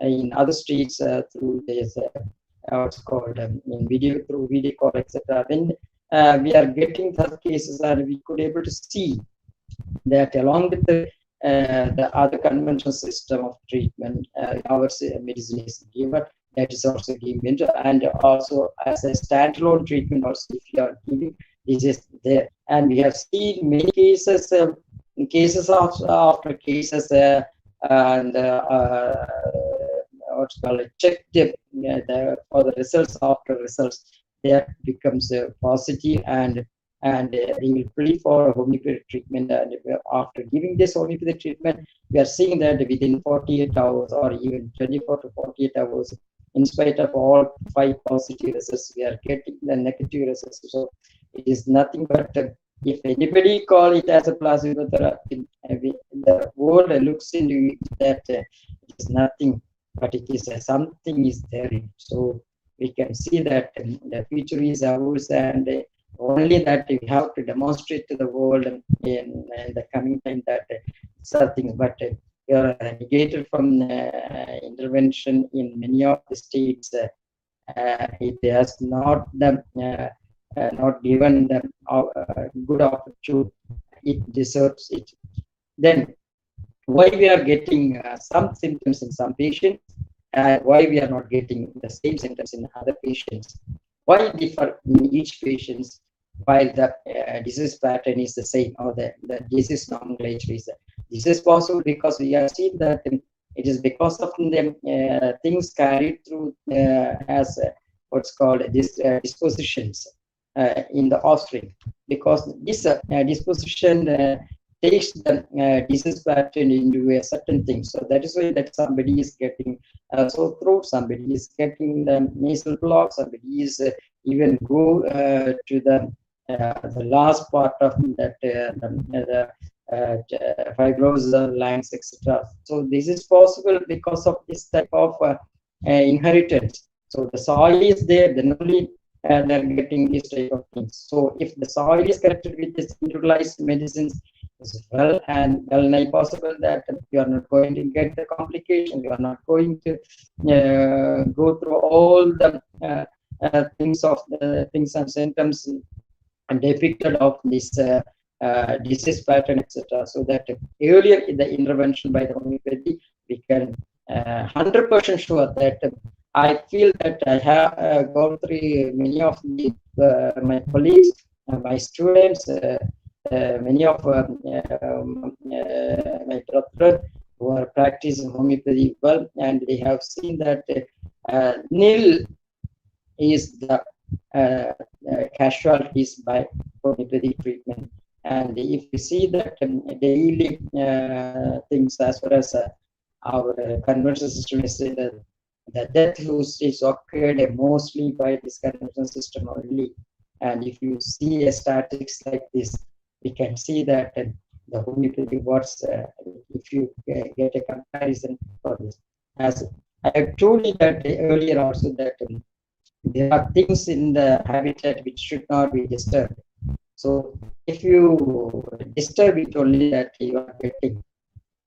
in other states through this what's called in video, through video call, etc. Then we are getting the cases, and we could able to see that along with the other conventional system of treatment, our medicine is given, that is also given, and also as a standalone treatment also, if you are giving, this is there. And we have seen many cases, cases of after cases, and what's called checked for the results after results, that becomes positive, and they will plead for homeopathic treatment. And after giving this homeopathic treatment, we are seeing that within 48 hours or even 24 to 48 hours, in spite of all 5 positive results, we are getting the negative results. So it is nothing but if anybody call it as a placebo therapy, the world looks into it that it is nothing, but it is something is there. So we can see that the future is ours, and only that we have to demonstrate to the world in the coming time that something. But we are negated from intervention in many of the states. It has not not given them good opportunity. It deserves it. Then why we are getting some symptoms in some patients, and why we are not getting the same symptoms in other patients? Why differ in each patient while the disease pattern is the same, or the disease nomenclature is this is possible because we have seen that it is because of the things carried through as what's called this dispositions in the offspring, because this disposition takes the disease pattern into a certain thing. So that is why that somebody is getting sore throat, somebody is getting the nasal block, somebody is even go to the last part of that the fibrous lines, etc. So this is possible because of this type of inheritance. So the soil is there, then only they're getting this type of things. So if the soil is corrected with this individualized medicines as well, and well nigh possible that you are not going to get the complication, you are not going to go through all the things of the things and symptoms and depicted of this disease pattern, etc. So that earlier in the intervention by the homeopathy, we can 100% sure that I feel that I have gone through many of the, my colleagues, my students, many of my doctors who are practicing homeopathy well, and they have seen that nil is the casualties by homeopathic treatment. And if you see that daily things, as far as our conventional system is the death is occurred mostly by this conventional system only. And if you see a statistics like this, we can see that the homeopathy works if you get a comparison for this. As I have told you that earlier also, that there are things in the habitat which should not be disturbed. So if you disturb it, only that you are getting,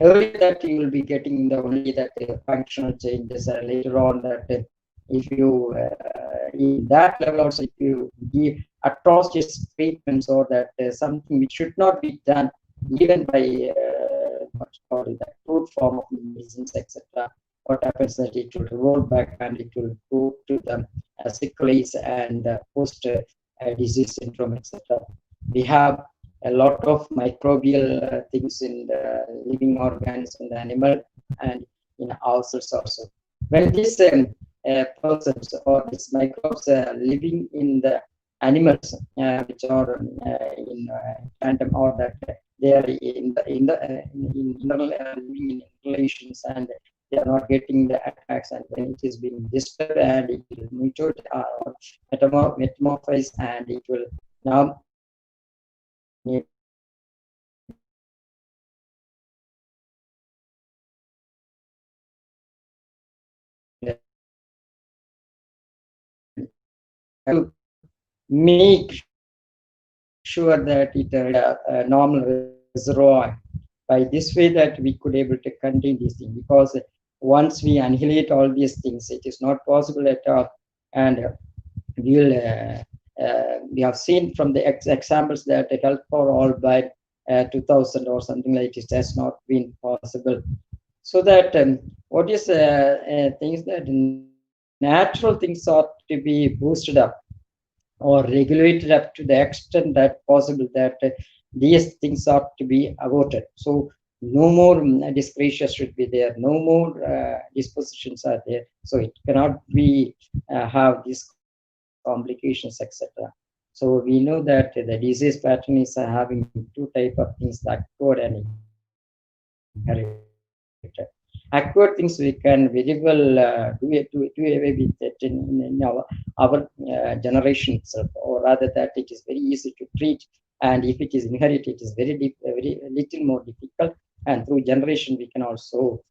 earlier that you will be getting the only that functional changes, later on that if you in that level also, if you give atrocious treatments or that something which should not be done even by what's called the crude form of medicines, etc., what happens that it will revolve back and it will go to the sickles and post disease syndrome, etc. We have a lot of microbial things in the living organisms in the animal and in ourselves also. When these persons or these microbes living in the animals which are in tandem, or that they are in living in relations, and they are not getting the attacks, and when it is being disturbed and it will mutate or metamorphose, and it will now need to make sure that it a normal reservoir. By this way that we could able to contain these things, because once we annihilate all these things, it is not possible at all. And we will we have seen from the examples that health for all by 2000 or something like it has not been possible. So that what is things that natural things ought to be boosted up or regulated up to the extent that possible, that these things ought to be avoided. So no more dyscrasia should be there, no more dispositions are there, so it cannot be have these complications, etc. So we know that the disease pattern is having two type of things, the acquired and inherited. Acquired things we can very well do away with it in our generation itself, or rather that it is very easy to treat. And if it is inherited, it is very little more difficult. And through generation, we can also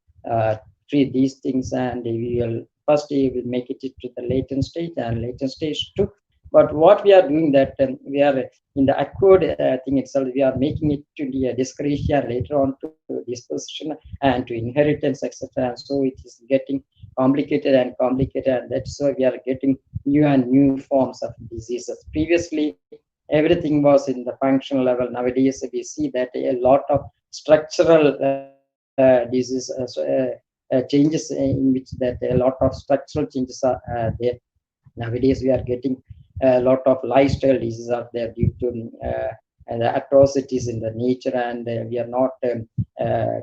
treat these things, and we will first we will make it to the latent stage and latent stage 2. But what we are doing that we are in the acquired thing itself, we are making it to the dyscrasia, later on to disposition and to inheritance, etc. So it is getting complicated and complicated, and that's why we are getting new and new forms of diseases. Previously, everything was in the functional level. Nowadays, we see that a lot of structural disease changes in which that a lot of structural changes are there. Nowadays, we are getting a lot of lifestyle diseases are there due to the atrocities in the nature, and we are not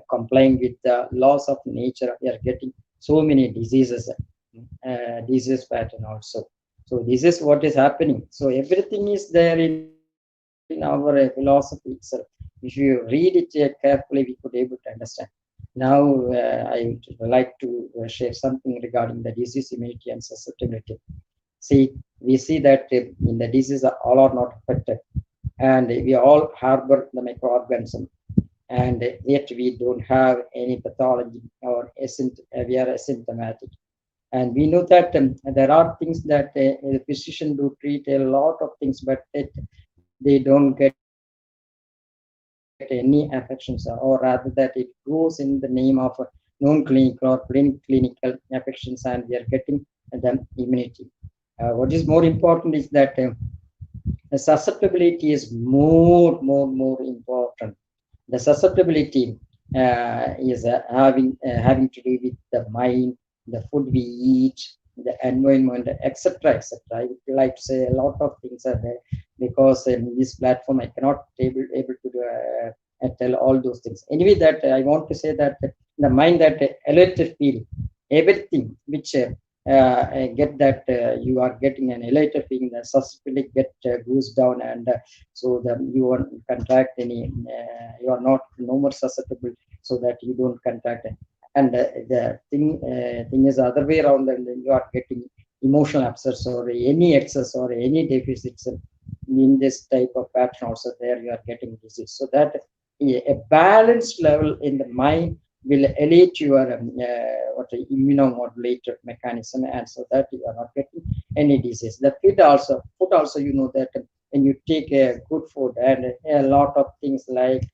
complying with the laws of nature. We are getting so many diseases, disease pattern also. So this is what is happening. So everything is there in our philosophy itself. If you read it carefully, we could able to understand. Now I would like to share something regarding the disease, immunity, and susceptibility. See, we see that in the disease all are not affected, and we all harbor the microorganism, and yet we don't have any pathology, or we are asymptomatic. And we know that there are things that the physician do treat a lot of things, but they don't get any affections, or rather that it goes in the name of non-clinical or clinical affections, and we are getting the immunity. What is more important is that the susceptibility is more important. The susceptibility is having to do with the mind, the food we eat, the environment, etc. I would like to say a lot of things are there, because in this platform I cannot able to do, tell all those things. Anyway, that I want to say that the mind, that elated feeling, everything which get that you are getting an elated feeling, the susceptibility get goes down, and so that you won't contract any, you are not no more susceptible, so that you don't contract it. And the thing is the other way around, and then you are getting emotional abscess or any excess or any deficits in this type of pattern also, there you are getting disease. So that a balanced level in the mind will elevate your what immunomodulator mechanism, and so that you are not getting any disease. The food also, you know that when you take a good food, and a lot of things like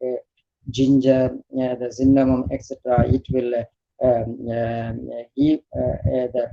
ginger, the cinnamon, etc., it will give the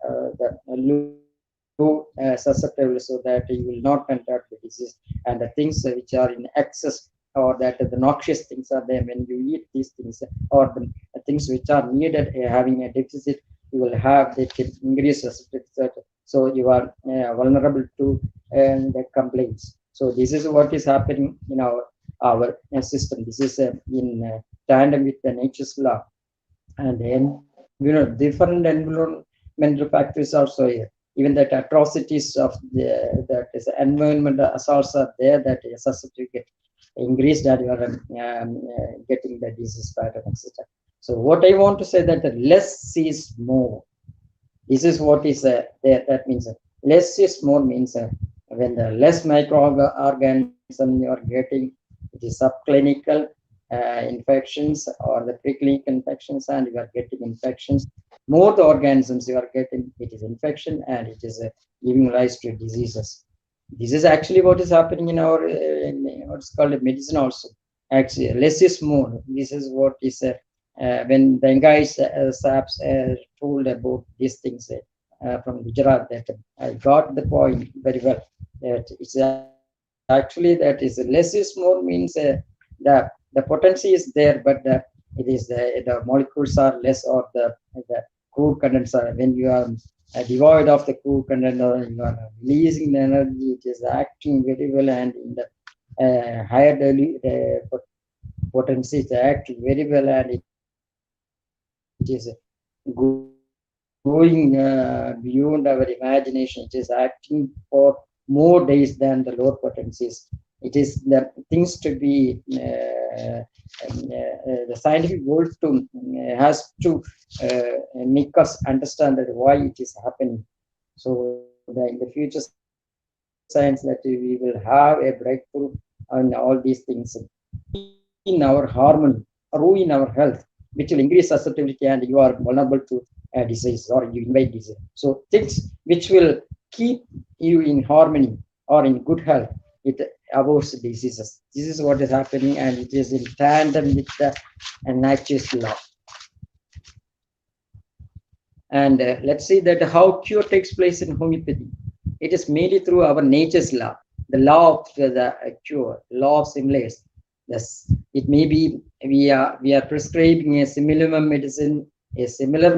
the low susceptible, so that you will not contract the disease. And the things which are in excess, or that the noxious things are there when you eat these things, or the things which are needed having a deficit, you will have the increased susceptibility. So you are vulnerable to the complaints. So this is what is happening in our system. This is in tandem with the nature's law. And different environmental factors also here. Even that atrocities of that is environmental assaults are there, that is susceptible get increased, and you are getting the disease pattern, etc. So what I want to say, that the less is more. This is what is there. That means less is more means when the less microorganism you are getting, it is subclinical infections or the preclinical infections, and you are getting infections. More the organisms you are getting, it is infection, and it is giving rise to diseases. This is actually what is happening in our what's called medicine also. Actually, less is more. This is what is when the guys Saps told about these things from Gujarat, that I got the point very well. That it's actually that is less is more means the potency is there, but it is the molecules are less, or the crude contents are, when you are devoid of the crude content, or you are releasing the energy, it is acting very well, and in the higher potency is acting very well, and it is going beyond our imagination. It is acting for more days than the lower potencies. It is the things to be the scientific world to has to make us understand that why it is happening. So that in the future science, that we will have a breakthrough on all these things, ruin our harmony, ruin our health, which will increase susceptibility, and you are vulnerable to disease, or you invite disease. So things which will keep you in harmony or in good health, it avoids diseases. This is what is happening, and it is in tandem with the nature's law. And let's see that how cure takes place in homeopathy. It is mainly through our nature's law, the law of the cure, law of similars. Yes, it may be we are prescribing a similar medicine, a dissimilar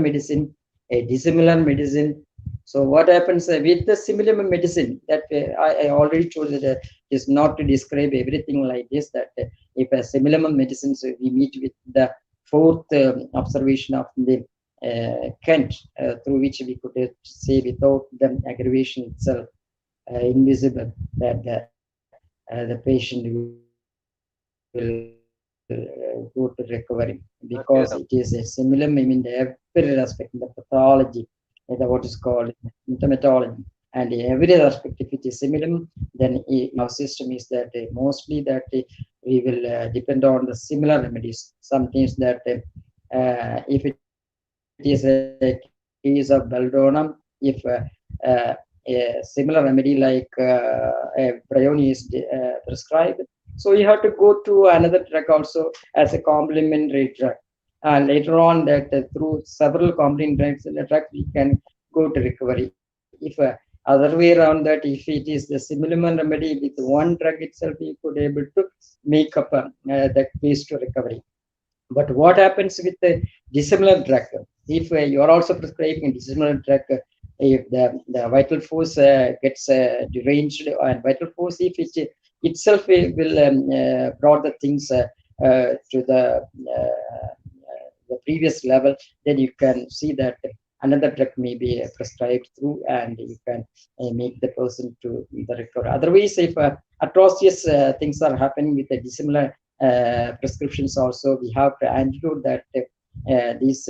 medicine. So what happens with the similar medicine, that I already told that is not to describe everything like this, that if a similar medicine, so we meet with the fourth observation of the Kent, through which we could say without the aggravation itself invisible, that the patient will go to recovery, because it is a similar in every aspect, in the pathology, what is called symptomatology, and in every aspect. If it is similar, then in our system is that mostly that we will depend on the similar remedies. Some things that if it is a case of belladonna, if a similar remedy like Brioni is prescribed, so you have to go to another drug also as a complementary drug. And later on, that through several complementary drugs in the drug, we can go to recovery. If other way around, that if it is the similar remedy with one drug itself, we could able to make up that case to recovery. But what happens with the dissimilar drug? If you are also prescribing a dissimilar drug, if the vital force gets deranged, and vital force, if it itself will brought the things to the previous level, then you can see that another drug may be prescribed through, and you can make the person to the recover. Otherwise, if atrocious things are happening with the dissimilar prescriptions also, we have to antidote that these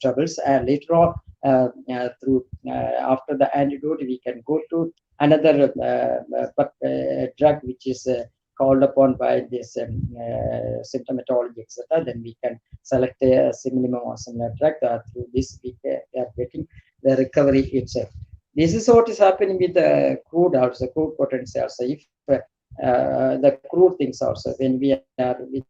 troubles, and later on through after the antidote, we can go to another drug which is called upon by this symptomatology, etc. Then we can select a similar or similar drug. Through this, we are getting the recovery itself. This is what is happening with the crude also, crude potency also. If the crude things also, when we are with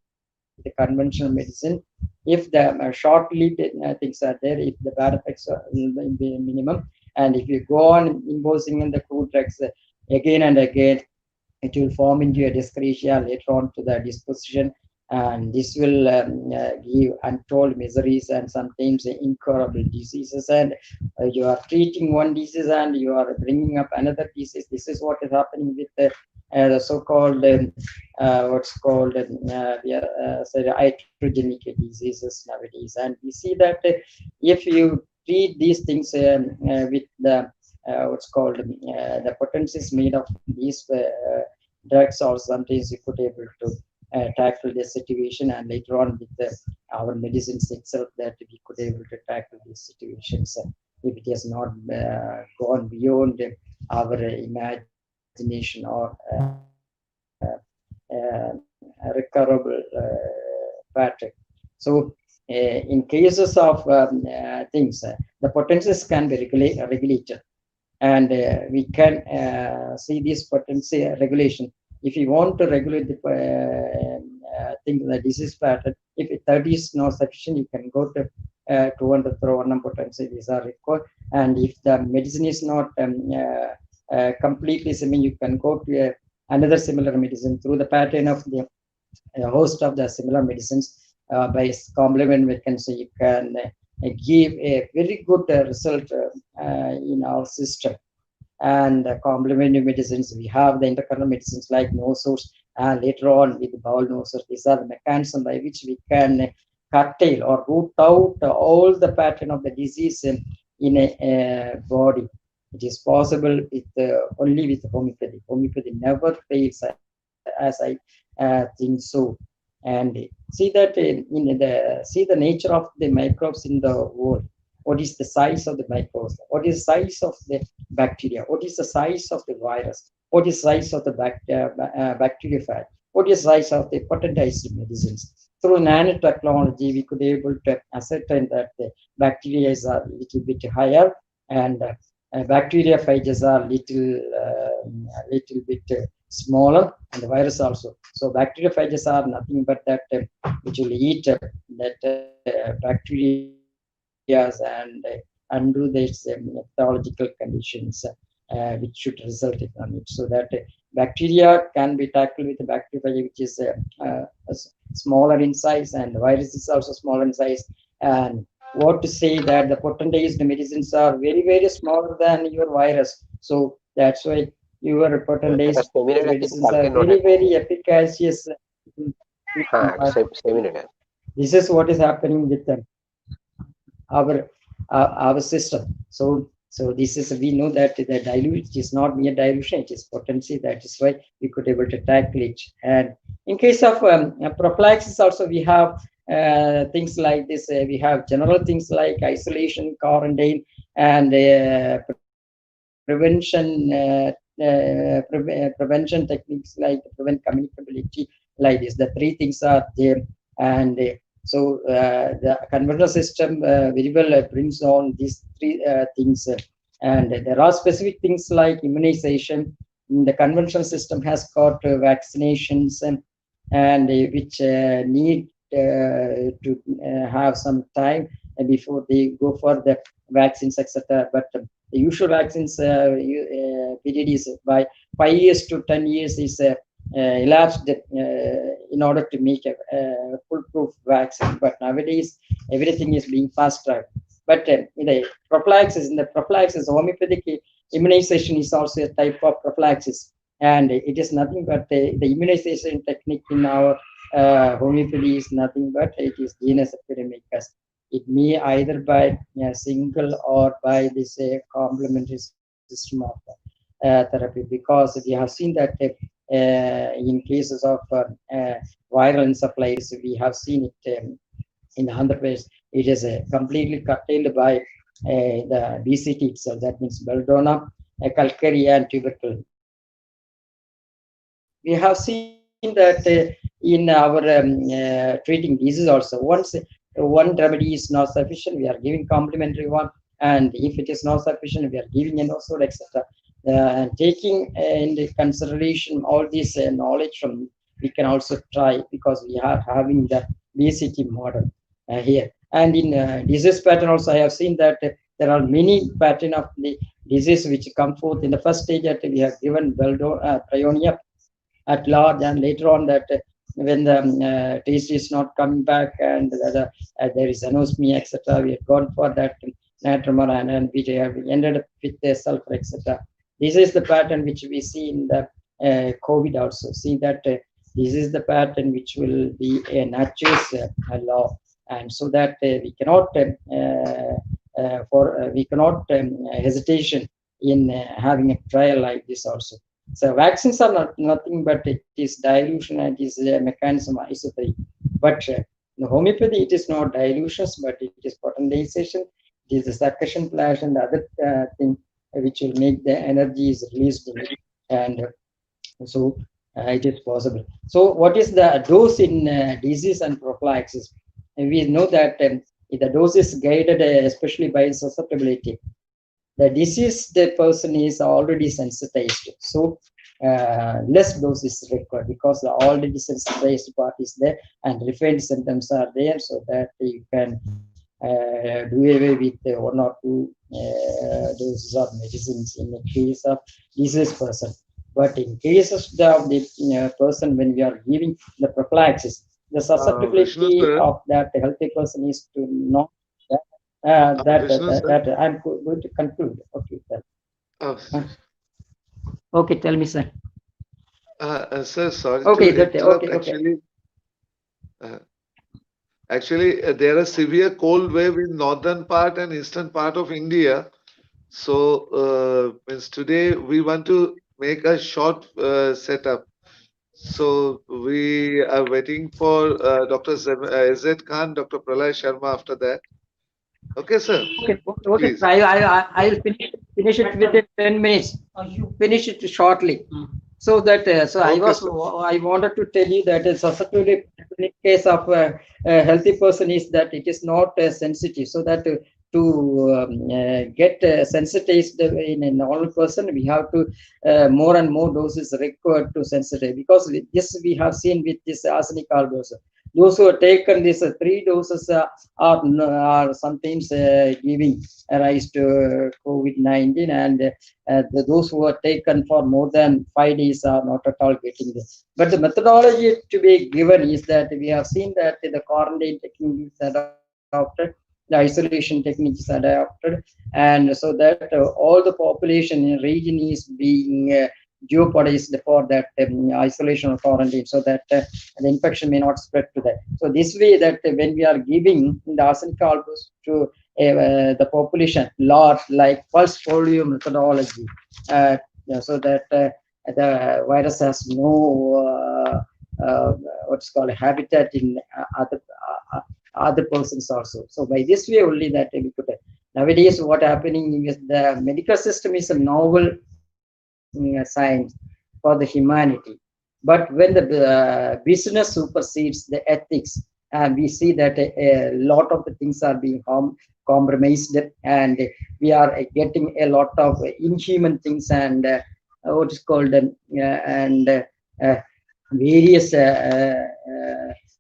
the conventional medicine. If the short-lived things are there, if the bad effects are minimum, and if you go on imposing in the crude drugs again and again, it will form into a dyscrasia later on to the disposition, and this will give untold miseries and sometimes incurable diseases. And you are treating one disease and you are bringing up another disease. This is what is happening with the so-called what's called iatrogenic diseases nowadays. And we see that if you treat these things with the what's called the potencies made of these drugs, or sometimes you could able to tackle the situation, and later on with our medicines itself, that we could able to tackle these situations if it has not gone beyond our imagination or recoverable pattern. So in cases of things, the potencies can be regulated, and we can see this potency regulation. If you want to regulate the the disease pattern, if 30 is not sufficient, you can go to 200 through 1 potency. These are required. And if the medicine is not completely similar, you can go to another similar medicine through the pattern of the host of the similar medicines. By complement mechanism, you can give a very good result in our system. And complementary medicines, we have the intercurrent medicines like nosors, and later on with the bowel nosors. These are the mechanisms by which we can curtail or root out all the pattern of the disease in a body. It is possible with only with homeopathy. Homeopathy never fails, as I think so. And see that see the nature of the microbes in the world. What is the size of the microbes? What is the size of the bacteria? What is the size of the virus? What is the size of the bacteriophage? What is the size of the potentized medicines? Through nanotechnology, we could be able to ascertain that the bacteria is a little bit higher, and bacteriophages are little bit smaller, and the virus also. So bacteriophages are nothing but that which will eat that bacteria and undo these pathological conditions which should result in it. So that bacteria can be tackled with the bacteriophage, which is smaller in size, and the virus is also smaller in size. And what to say that the potentized medicines are very, very smaller than your virus. So that's why your potentized medicines are very, very efficacious. This is what is happening with them. Our system. So this is, we know that the dilute is not mere dilution, it is potency. That is why we could able to tackle it. And in case of prophylaxis also, we have things like this. We have general things like isolation, quarantine, and prevention techniques like prevent communicability, like this. The three things are there. And so the conventional system very well brings on these three things. And there are specific things like immunization. The conventional system has got vaccinations and which need to have some time before they go for the vaccines, etc. But the usual vaccines period is by 5 years to 10 years is elapsed in order to make a foolproof vaccine. But nowadays everything is being fast tracked. But in the prophylaxis, homeopathic immunization is also a type of prophylaxis, and it is nothing but the immunization technique in our homeopathy is nothing but it is genus epidemicus. It may either by single or by this complementary system of therapy, because we have seen that in cases of viral encephalitis, we have seen it in Andhra Pradesh. It is completely curtailed by the BCT itself. That means Belladonna, Calcaria, and tubercle. We have seen that in our treating disease also. Once one remedy is not sufficient, we are giving complementary one, and if it is not sufficient, we are giving an also, etc. Taking into consideration all this knowledge from we can also try, because we are having the BCT model here. And in disease pattern also, I have seen that there are many pattern of the disease which come forth in the first stage that we have given Prionia at large, and later on that when the taste is not coming back and there is anosmia, etc., we have gone for that natriuretic, and we have ended up with the sulfur, etc. This is the pattern which we see in the COVID also. See that this is the pattern which will be a nature's law, and so that we cannot we cannot hesitation in having a trial like this also. So vaccines are nothing but it is dilution, and it is a mechanism isotherapy. But the homeopathy, it is not dilutions, but it is potentization. It is the succussion flash and other thing which will make the energy is released in it, and so it is possible. So what is the dose in disease and prophylaxis? And we know that the dose is guided especially by susceptibility. The disease, the person is already sensitized, so less dose is required, because the already sensitized part is there and refined symptoms are there, so that you can do away with one or two doses of medicines in the case of diseased person. But in cases of the person, when we are giving the prophylaxis, the Vishnu susceptibility sir, of that healthy person is to not Vishnu sir, that I'm going to conclude. Okay, uh, okay, tell me, sir. sir, sorry Okay, to that interrupt. okay. Actually, there is severe cold wave in northern part and eastern part of India. So, means today we want to make a short setup. So we are waiting for Dr. Izzat Khan, Dr. Pralay Sharma after that. Okay, sir. Okay. Please. I'll finish it within 10 minutes. Finish it shortly. So that Okay, sir. I wanted to tell you that susceptibility in case of a healthy person is that it is not sensitive. So that to get sensitized in a normal person, we have to more and more doses required to sensitize, because this we have seen with this arsenic dose. Those who have taken this 3 doses are sometimes giving rise to COVID-19, and those who are taken for more than 5 days are not at all getting this. But the methodology to be given is that we have seen that the quarantine technique is adopted, the isolation technique is adopted, and so that all the population in region is being jeopardized for that isolation or quarantine, so that the infection may not spread to that. So this way, that when we are giving the arsenic dose to the population large, like pulse polio methodology, so that the virus has no what's called habitat in other persons also. So by this way only that we could. Nowadays, what happening is the medical system is a novel science for the humanity. But when the business supersedes the ethics, and we see that a lot of the things are being compromised, and we are getting a lot of inhuman things, and what is called and various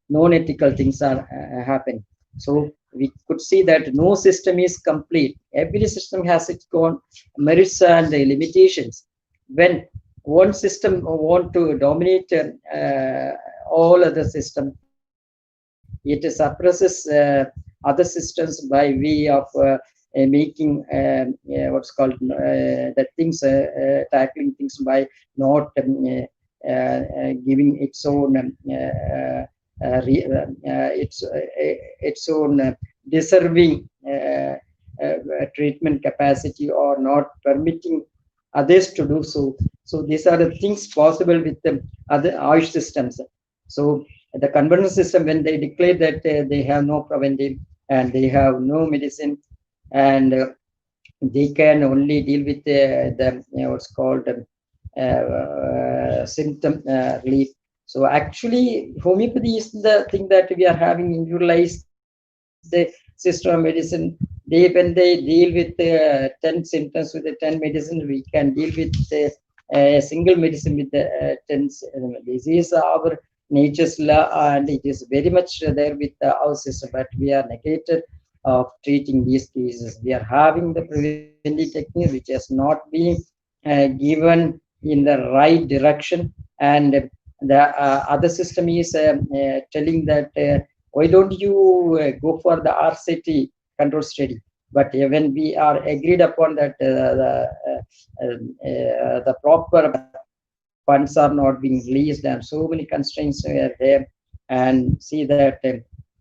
non-ethical things are happening. So we could see that no system is complete. Every system has its own merits and limitations. When one system want to dominate all other system, it suppresses other systems by way of making what's called the things tackling things by not giving its own its own deserving treatment capacity, or not permitting others to do so. So these are the things possible with the other Ayush systems. So the conventional system, when they declare that they have no preventive and they have no medicine, and they can only deal with the what's called symptom relief. So actually, homeopathy is the thing that we are having individualized the system of medicine. When they deal with 10 symptoms with the 10 medicines, we can deal with a single medicine with the 10 disease. Our nature's law, and it is very much there with our system, but we are negated of treating these cases. We are having the preventive technique which has not been given in the right direction, and the other system is telling that why don't you go for the RCT control study? But when we are agreed upon that the proper funds are not being released and so many constraints are there, and see that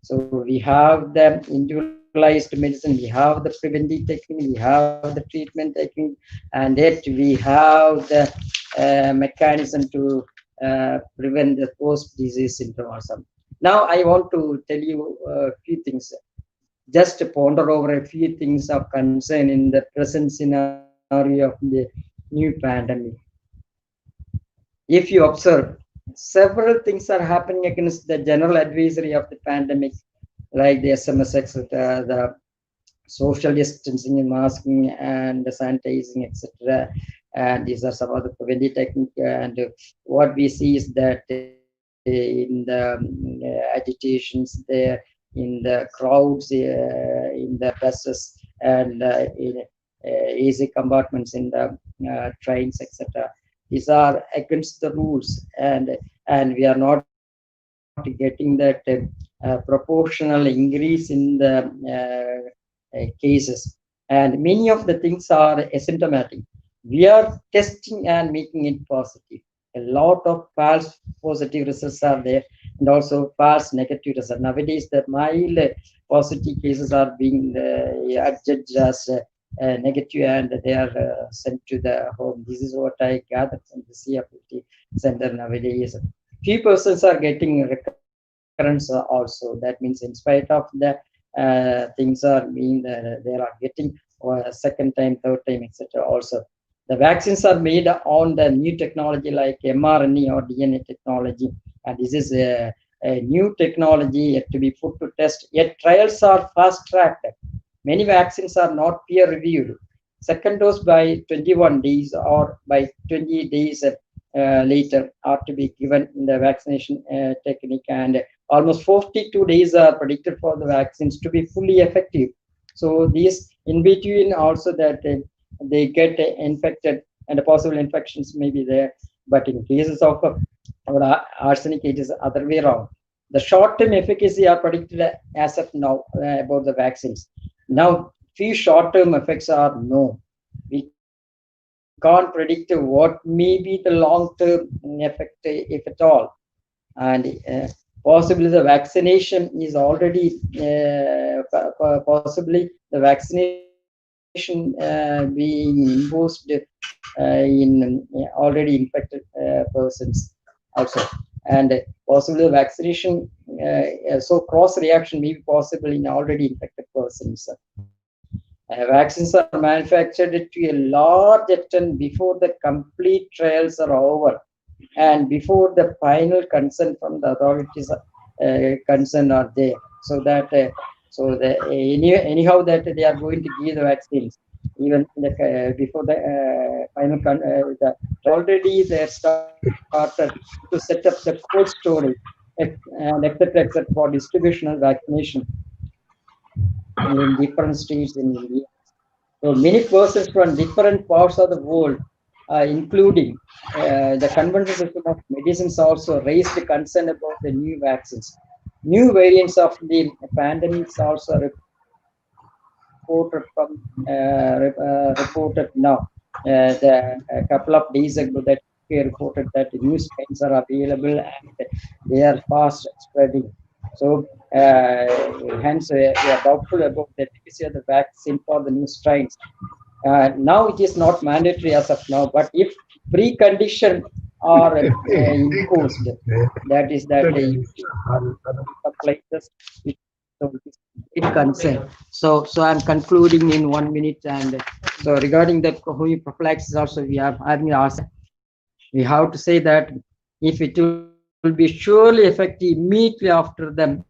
so we have the individualized medicine, we have the preventive technique, we have the treatment technique, and yet we have the mechanism to prevent the post-disease syndrome or something. Now I want to tell you a few things, just to ponder over a few things of concern in the present scenario of the new pandemic. If you observe, several things are happening against the general advisory of the pandemic, like the SMS, etc., the social distancing and masking and the sanitizing, etc. And these are some of the preventive technique. And what we see is that in the agitations there, in the crowds, in the buses, and in easy compartments in the trains, etc. These are against the rules, and we are not getting that proportional increase in the cases, and many of the things are asymptomatic. We are testing and making it positive. A lot of false positive results are there, and also false negative results. Nowadays, the mild positive cases are being adjudged as negative, and they are sent to the home. This is what I gathered from the CFT center nowadays. Few persons are getting recurrence also. That means in spite of the things are being they are getting second time, third time, etc. Also, the vaccines are made on the new technology like mRNA or DNA technology, and this is a new technology yet to be put to test. Yet trials are fast tracked. Many vaccines are not peer reviewed. Second dose by 21 days or by 20 days later are to be given in the vaccination technique, and almost 42 days are predicted for the vaccines to be fully effective. So these in between also that they get infected, and the possible infections may be there. But in cases of arsenic, it is other way around. The short-term efficacy are predicted as of now about the vaccines. Now, few short-term effects are known. We can't predict what may be the long-term effect, if at all. And possibly the vaccination is already possibly the vaccination being imposed in already infected persons also, and possibly the vaccination so cross reaction may be possible in already infected persons. Vaccines are manufactured to a large extent before the complete trials are over, and before the final consent from the authorities concerned are there. So that anyhow that they are going to give the vaccines even before the final already they started to set up the cold storage and etc for distribution of vaccination in different states in India. So many persons from different parts of the world, including the conventional system of medicines, also raised concern about the new vaccines. New variants of the pandemics also reported now. A couple of days ago, that we reported that new strains are available and they are fast spreading. So hence we are doubtful about the efficacy of the vaccine for the new strains. Now it is not mandatory as of now, but if precondition are imposed, that is that places it concern. So I'm concluding in 1 minute, and so regarding the prophylaxis also we are having asked. We have to say that if it will be surely effective immediately after the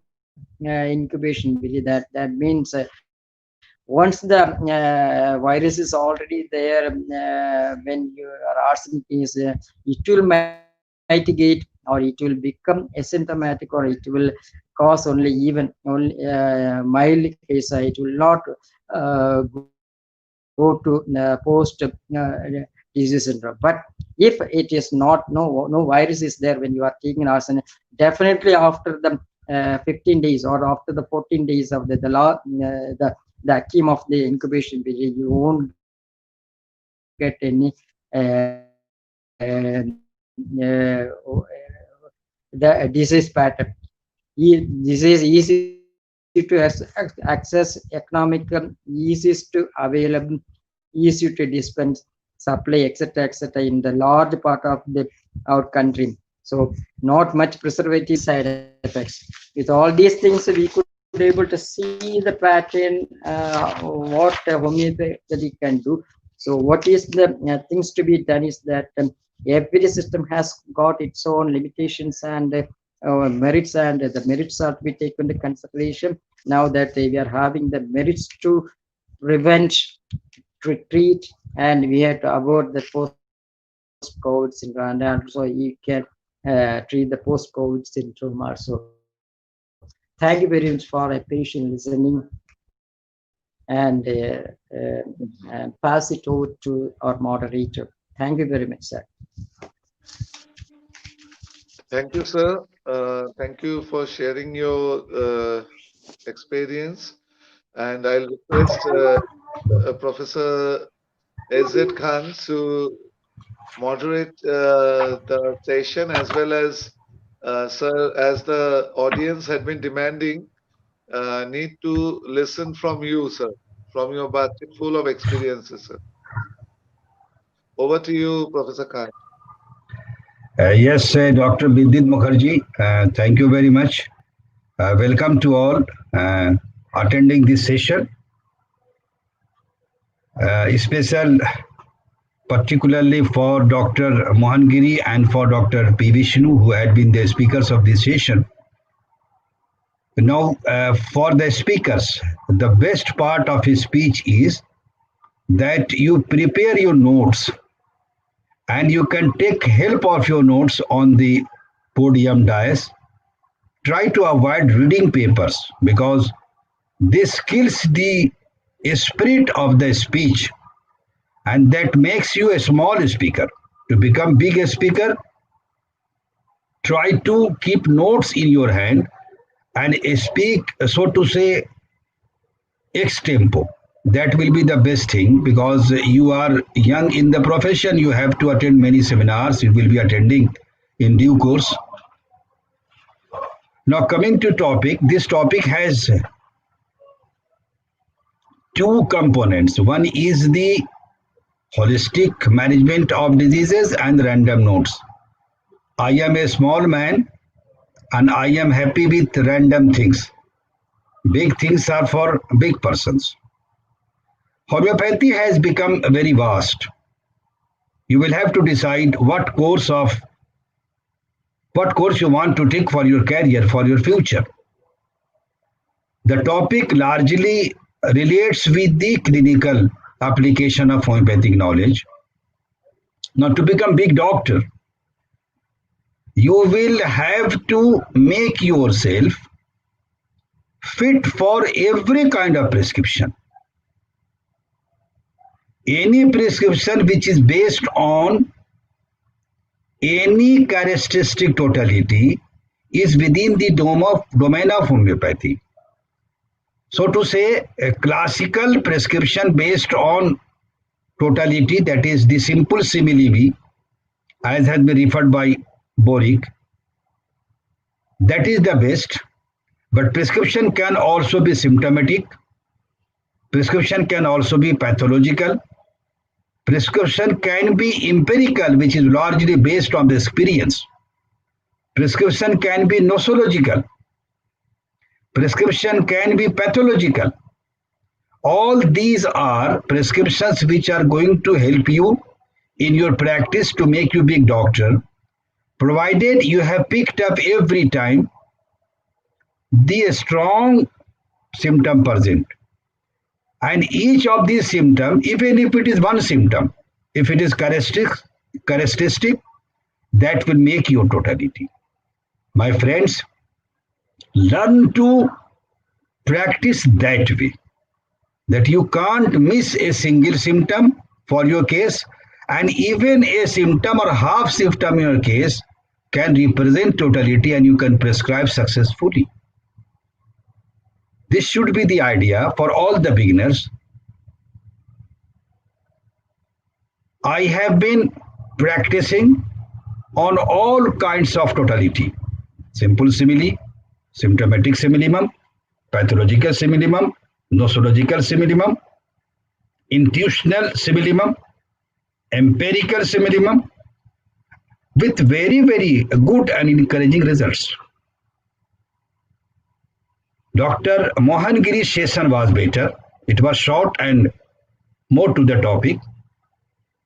incubation period, that means once the virus is already there, when your arsenic is, it will mitigate or it will become asymptomatic, or it will cause only even only mild case. It will not go to post disease syndrome. But if it is not, no virus is there when you are taking arsen, definitely after the 15 days or after the 14 days of the akim of the incubation period, you won't get any the disease pattern. This is easy to access, economical, easy to available, easy to dispense, supply, etc., in the large part of our country. So not much preservative side effects. With all these things, we could able to see the pattern, what homeopathy can do. So what is the things to be done is that every system has got its own limitations and merits, and the merits are to be taken into consideration. Now that we are having the merits to prevent, to treat, and we have to avoid the post-COVID syndrome, and also you can treat the post-COVID syndrome also. Thank you very much for a patient listening and pass it over to our moderator. Thank you very much, sir. Thank you, sir. Thank you for sharing your experience. And I'll request Professor AZ Khan to moderate the session, as well as, sir, as the audience had been demanding, need to listen from you, sir, from your basket full of experiences, sir. Over to you, Professor Khan. Yes, Dr. Bidyut Mukherjee, thank you very much. Welcome to all attending this session. Special particularly for Dr. Mohan Giri and for Dr. P. Vishnu, who had been the speakers of this session. Now, for the speakers, the best part of his speech is that you prepare your notes and you can take help of your notes on the podium dais. Try to avoid reading papers because this kills the spirit of the speech, and that makes you a small speaker. To become big speaker, try to keep notes in your hand and speak, so to say, ex tempo. That will be the best thing because you are young in the profession. You have to attend many seminars. You will be attending in due course. Now, coming to topic, this topic has two components. One is the holistic management of diseases and random notes. I am a small man and I am happy with random things. Big things are for big persons. Homeopathy has become very vast. You will have to decide what course you want to take for your career, for your future. The topic largely relates with the clinical application of homeopathic knowledge. Now, to become big doctor, you will have to make yourself fit for every kind of prescription. Any prescription which is based on any characteristic totality is within the domain of homeopathy. So to say, a classical prescription based on totality, that is the simple simile, as has been referred by Boric, that is the best. But prescription can also be symptomatic. Prescription can also be pathological. Prescription can be empirical, which is largely based on the experience. Prescription can be nosological. Prescription can be pathological. All these are prescriptions which are going to help you in your practice to make you big doctor, provided you have picked up every time the strong symptom present. And each of these symptoms, even if it is one symptom, if it is characteristic, that will make your totality. My friends, learn to practice that way, that you can't miss a single symptom for your case, and even a symptom or half symptom in your case can represent totality and you can prescribe successfully. This should be the idea for all the beginners. I have been practicing on all kinds of totality: simple simile, symptomatic simillimum, pathological simillimum, nosological simillimum, intuitional simillimum, empirical simillimum, with very, very good and encouraging results. Dr. Mohan Giri's session was better. It was short and more to the topic.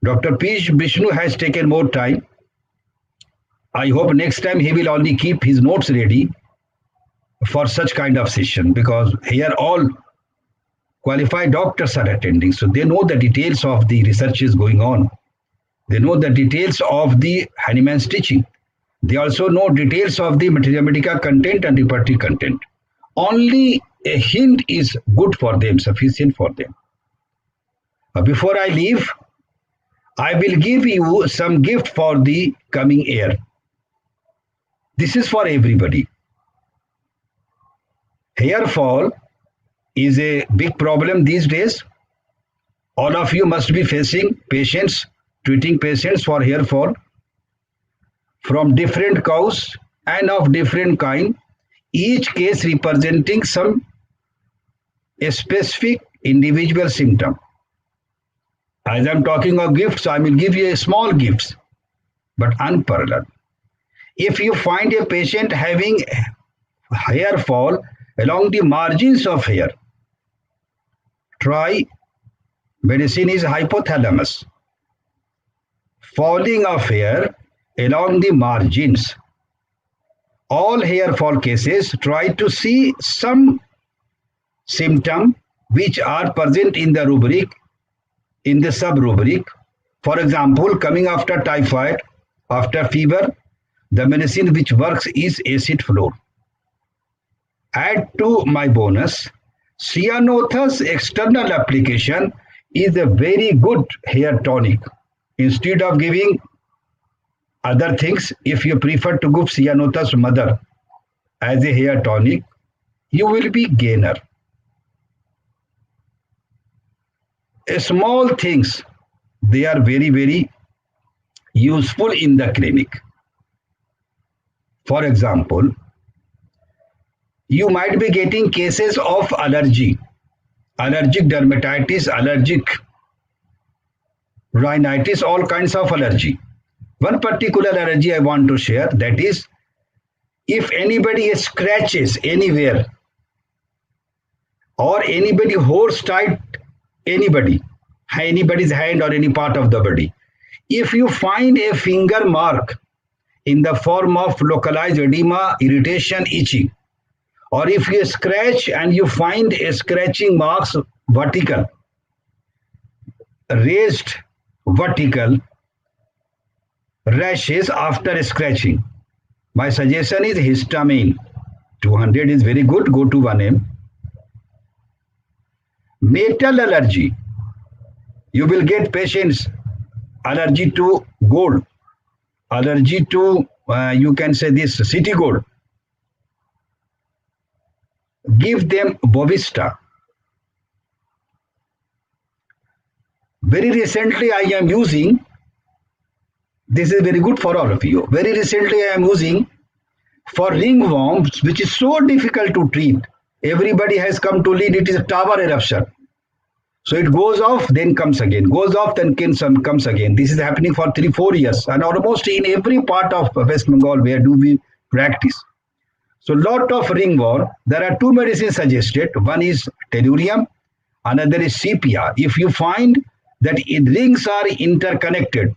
Dr. Vishnu has taken more time. I hope next time he will only keep his notes ready for such kind of session, because here all qualified doctors are attending, so they know the details of the research is going on. They know the details of the Hahnemann's teaching. They also know details of the Materia Medica content and Repertory content. Only a hint is good for them, sufficient for them. Before I leave, I will give you some gift for the coming year. This is for everybody. Hair fall is a big problem these days. All of you must be facing patients, treating patients for hair fall from different cause and of different kind, each case representing some specific individual symptom. As I'm talking of gifts, I will give you a small gifts, but unparalleled. If you find a patient having hair fall along the margins of hair, try medicine is hypothalamus. Falling of hair along the margins. All hair fall cases, try to see some symptom which are present in the rubric, in the sub-rubric. For example, coming after typhoid, after fever, the medicine which works is acid flow. Add to my bonus, Cyanothus external application is a very good hair tonic. Instead of giving other things, if you prefer to give Cyanothus mother as a hair tonic, you will be gainer. Small things, they are very, very useful in the clinic. For example, you might be getting cases of allergy, allergic dermatitis, allergic rhinitis, all kinds of allergy. One particular allergy I want to share, that is, if anybody scratches anywhere or anybody holds tight anybody's hand or any part of the body, if you find a finger mark in the form of localized edema, irritation, itching, or if you scratch and you find a scratching marks vertical, raised vertical rashes after scratching, my suggestion is histamine. 200 is very good, go to 1 ml. Metal allergy, you will get patients allergy to gold, allergy to you can say this city gold. Give them Bovista. Very recently I am using, this is very good for all of you, very recently I am using for ringworms, which is so difficult to treat. Everybody has come to lead it is a tower eruption. So it goes off, then comes again, goes off, then comes again. This is happening for 3-4 years, and almost in every part of West Bengal where do we practice. So lot of ringworm, there are two medicines suggested. One is tellurium, another is sepia. If you find that rings are interconnected,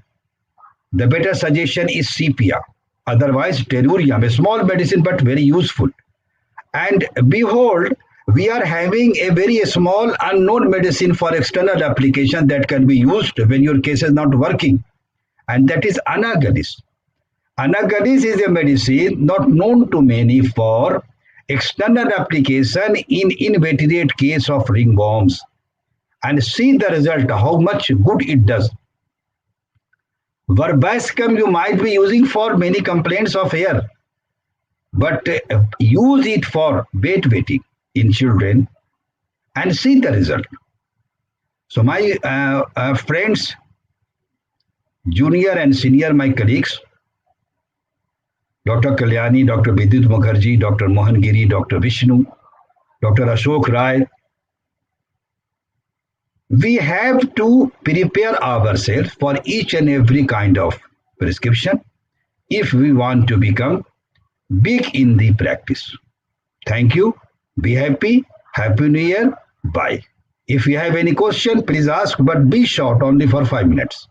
the better suggestion is sepia. Otherwise, tellurium, a small medicine but very useful. And behold, we are having a very small unknown medicine for external application that can be used when your case is not working, and that is anagallis. Anagadis is a medicine not known to many for external application in inveterate case of ringworms. And see the result, how much good it does. Verbascum you might be using for many complaints of hair, but use it for bait wetting in children and see the result. So my friends, junior and senior, my colleagues, Dr. Kalyani, Dr. Bidyut Mukherjee, Dr. Mohan Giri, Dr. Vishnu, Dr. Ashok Rai, we have to prepare ourselves for each and every kind of prescription if we want to become big in the practice. Thank you. Be happy. Happy New Year. Bye. If you have any question, please ask, but be short, only for 5 minutes.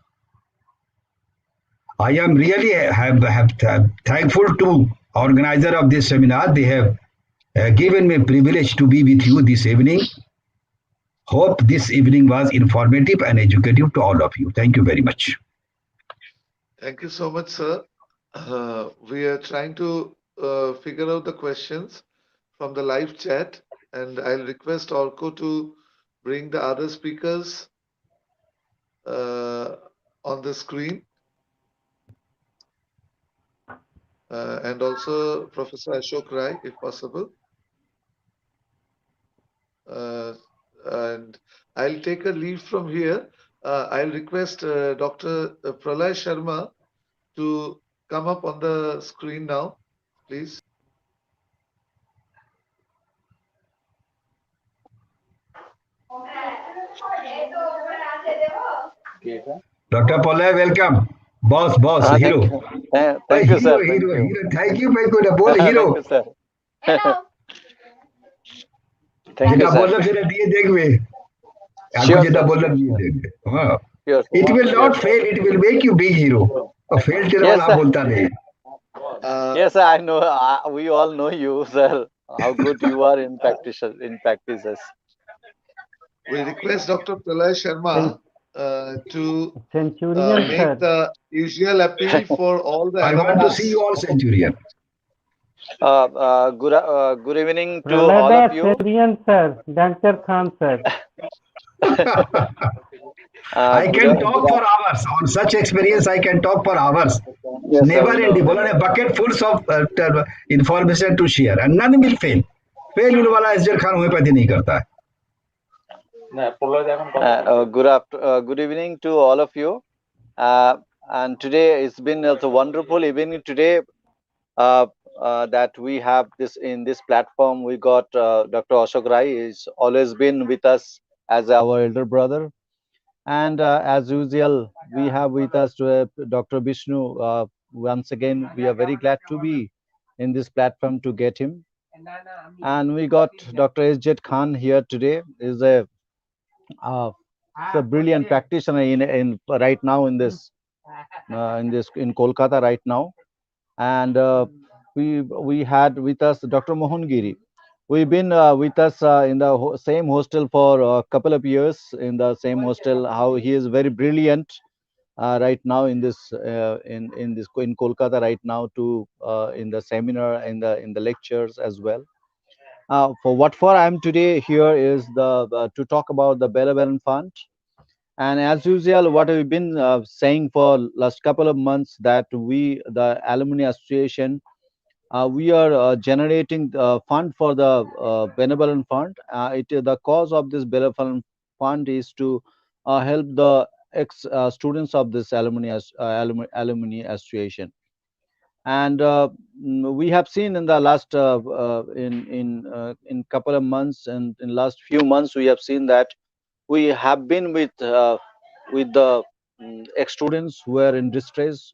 I am really thankful to organizer of this seminar. They have given me a privilege to be with you this evening. Hope this evening was informative and educative to all of you. Thank you very much. Thank you so much, sir. We are trying to figure out the questions from the live chat, and I'll request Orko to bring the other speakers on the screen. And also Professor Ashok Rai, if possible. And I'll take a leave from here. I'll request Dr. Pralay Sharma to come up on the screen now, please. Dr. Polay, welcome. Boss, hero. Thank you, sir. Hero. Thank you, very good. Bol hero. Thank you, sir. Thank you, sir. Sure, sir. It will not fail, it will make you big hero. Fail yes, sir. Yes, sir, I know. We all know you, sir. How good you are in practices. We request Dr. Pralay Sharma to Centurion, make the usual appeal for all the I want to see you all, Centurion. Good evening to all of you. Centurion, sir. Dr. Khan, sir. I can talk for hours. On such experience, I can talk for hours. Yes, never ending. A bucket full of information to share, and none will fail. Fail होने वाला एसजर Khan homeopathy नहीं करता है. Good evening to all of you. And today it's been a wonderful evening today that we have this in this platform. We got Dr. Ashok Rai is always been with us as our elder brother. And as usual, we have with us Dr. Vishnu. Once again, we are very glad to be in this platform to get him. And we got Dr. S.J. Khan here today. Is a brilliant practitioner in right now in Kolkata right now. And we had with us Dr. Mohan Giri. We've been with us in the same hostel for a couple of years in the same hostel. How he is very brilliant right now in this in Kolkata right now to in the seminar in the lectures as well. For I am today here is to talk about the benevolent fund. And as usual, what we've been saying for last couple of months that we, the Alumni Association, we are generating the fund for the benevolent fund. The cause of this benevolent fund is to help the students of this Alumni Association. And we have seen in the last in couple of months and in last few months we have seen that we have been with the ex-students who are in distress,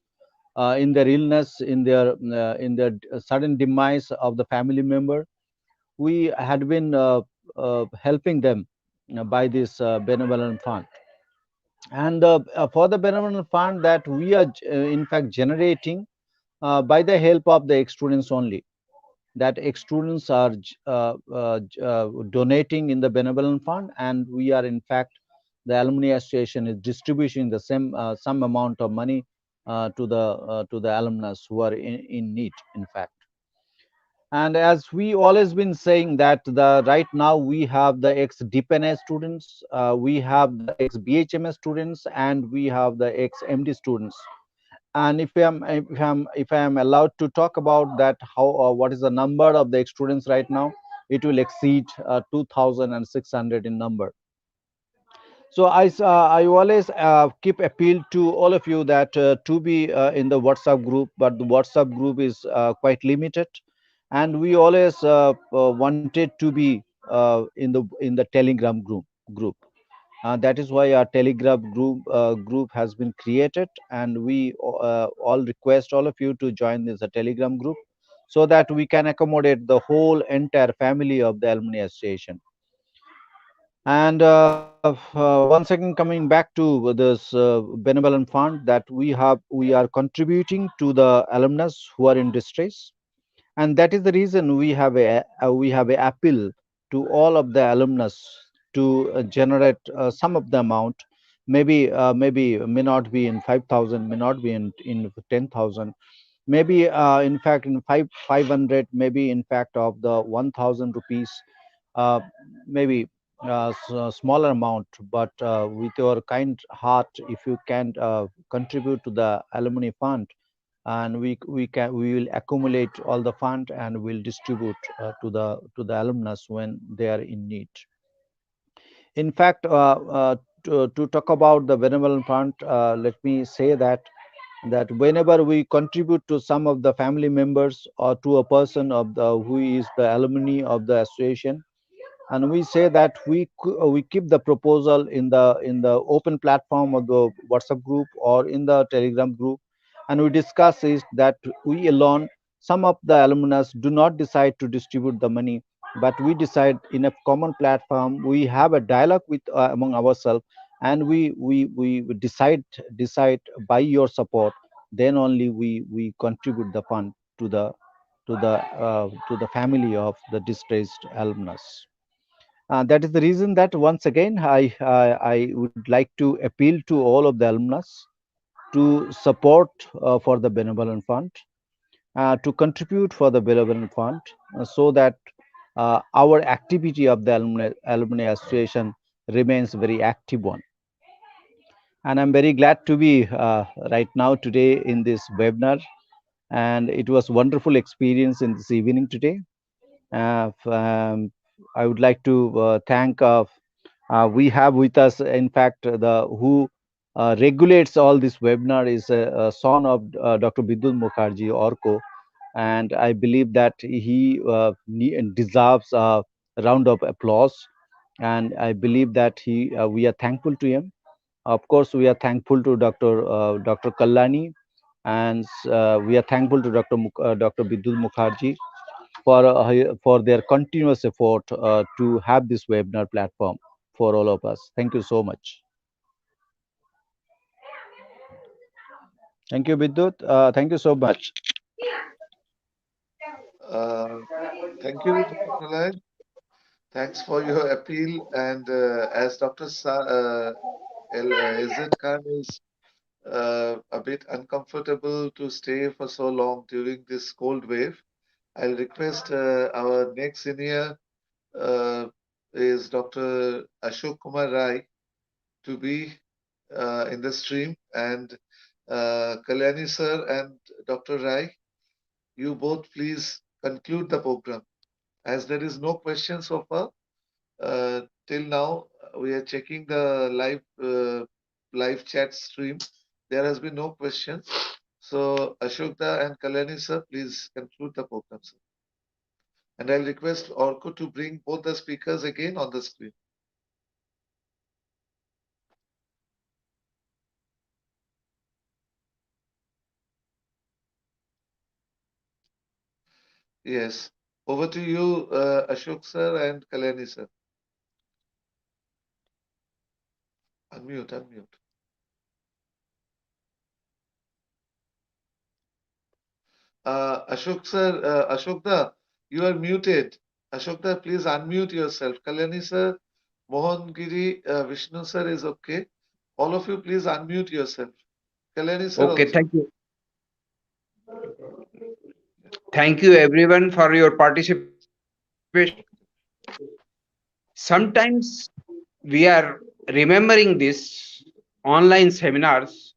in their illness, in their sudden demise of the family member. We had been helping them by this benevolent fund. And for the benevolent fund that we are in fact generating by the help of the ex-students only. That ex-students are donating in the benevolent fund, and we are in fact the Alumni Association is distributing the same some amount of money to the alumnus who are in need, in fact. And as we always been saying that the right now we have the ex DPNA students, we have the ex BHMS students, and we have the ex MD students. And if I am allowed to talk about that, how what is the number of the students right now, it will exceed 2,600 in number. So I always keep appeal to all of you that to be in the WhatsApp group, but the WhatsApp group is quite limited, and we always wanted to be in the Telegram group. That is why our Telegram group has been created, and we all request all of you to join this Telegram group, so that we can accommodate the whole entire family of the Alumni Association. And once again, coming back to this benevolent fund that we are contributing to the alumnus who are in distress, and that is the reason we have a appeal to all of the alumnus to generate some of the amount. Maybe may not be in 5,000, may not be in 10,000, maybe in fact in 500, maybe in fact of the 1,000 rupees, uh, maybe smaller amount, but with your kind heart, if you can contribute to the alumni fund, and we will accumulate all the fund and will distribute to the alumnus when they are in need. In fact, to talk about the benevolent fund, let me say that whenever we contribute to some of the family members or to a person of the who is the alumni of the association, and we say that we keep the proposal in the open platform of the WhatsApp group or in the Telegram group, and we discuss is that we alone, some of the alumnus do not decide to distribute the money, but we decide in a common platform, we have a dialogue with among ourselves, and we decide by your support, then only we contribute the fund to the family of the distressed alumnus. That is the reason that once again I would like to appeal to all of the alumnus to support for the benevolent fund, to contribute for the benevolent fund, so that our activity of the alumni association remains very active one. And I'm very glad to be right now today in this webinar, and it was wonderful experience in this evening today. I would like to thank we have with us, in fact, the who regulates all this webinar is a son of Dr. Bidyut Mukherjee, Orko, and I believe that he deserves a round of applause, and I believe that we are thankful to him. Of course, we are thankful to Dr. Kalyani, and we are thankful to Dr. Bidyut Mukherjee for their continuous effort to have this webinar platform for all of us. Thank you so much. Thank you, Bidyut. Thank you so much. Uh, Thank you, Dr. Pralay. Thanks for your appeal. And as Dr. Izzat Khan is a bit uncomfortable to stay for so long during this cold wave, I'll request our next senior is Dr. Ashok Kumar Rai to be in the stream. And Kalyani sir and Dr. Rai, you both please conclude the program. As there is no question so far, till now, we are checking the live chat stream. There has been no questions. So Ashokda and Kalyani sir, please conclude the program, sir. And I'll request Orko to bring both the speakers again on the screen. Yes. Over to you, Ashok sir and Kalyani sir. Unmute, unmute. Ashok sir, Ashokda, you are muted. Ashokda, please unmute yourself. Kalyani sir, Mohan, Giri, Vishnu sir is okay. All of you, please unmute yourself. Kalyani sir Okay, also. thank you. Thank you everyone for your participation. Sometimes we are remembering this online seminars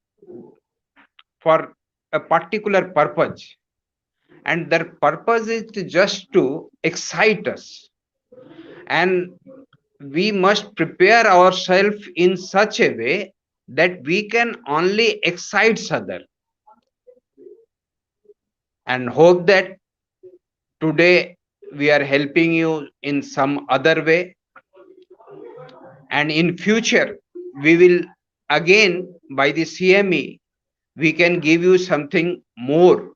for a particular purpose, and their purpose is just to excite us, and we must prepare ourselves in such a way that we can only excite other, and hope that today we are helping you in some other way, and in future we will again by the CME we can give you something more.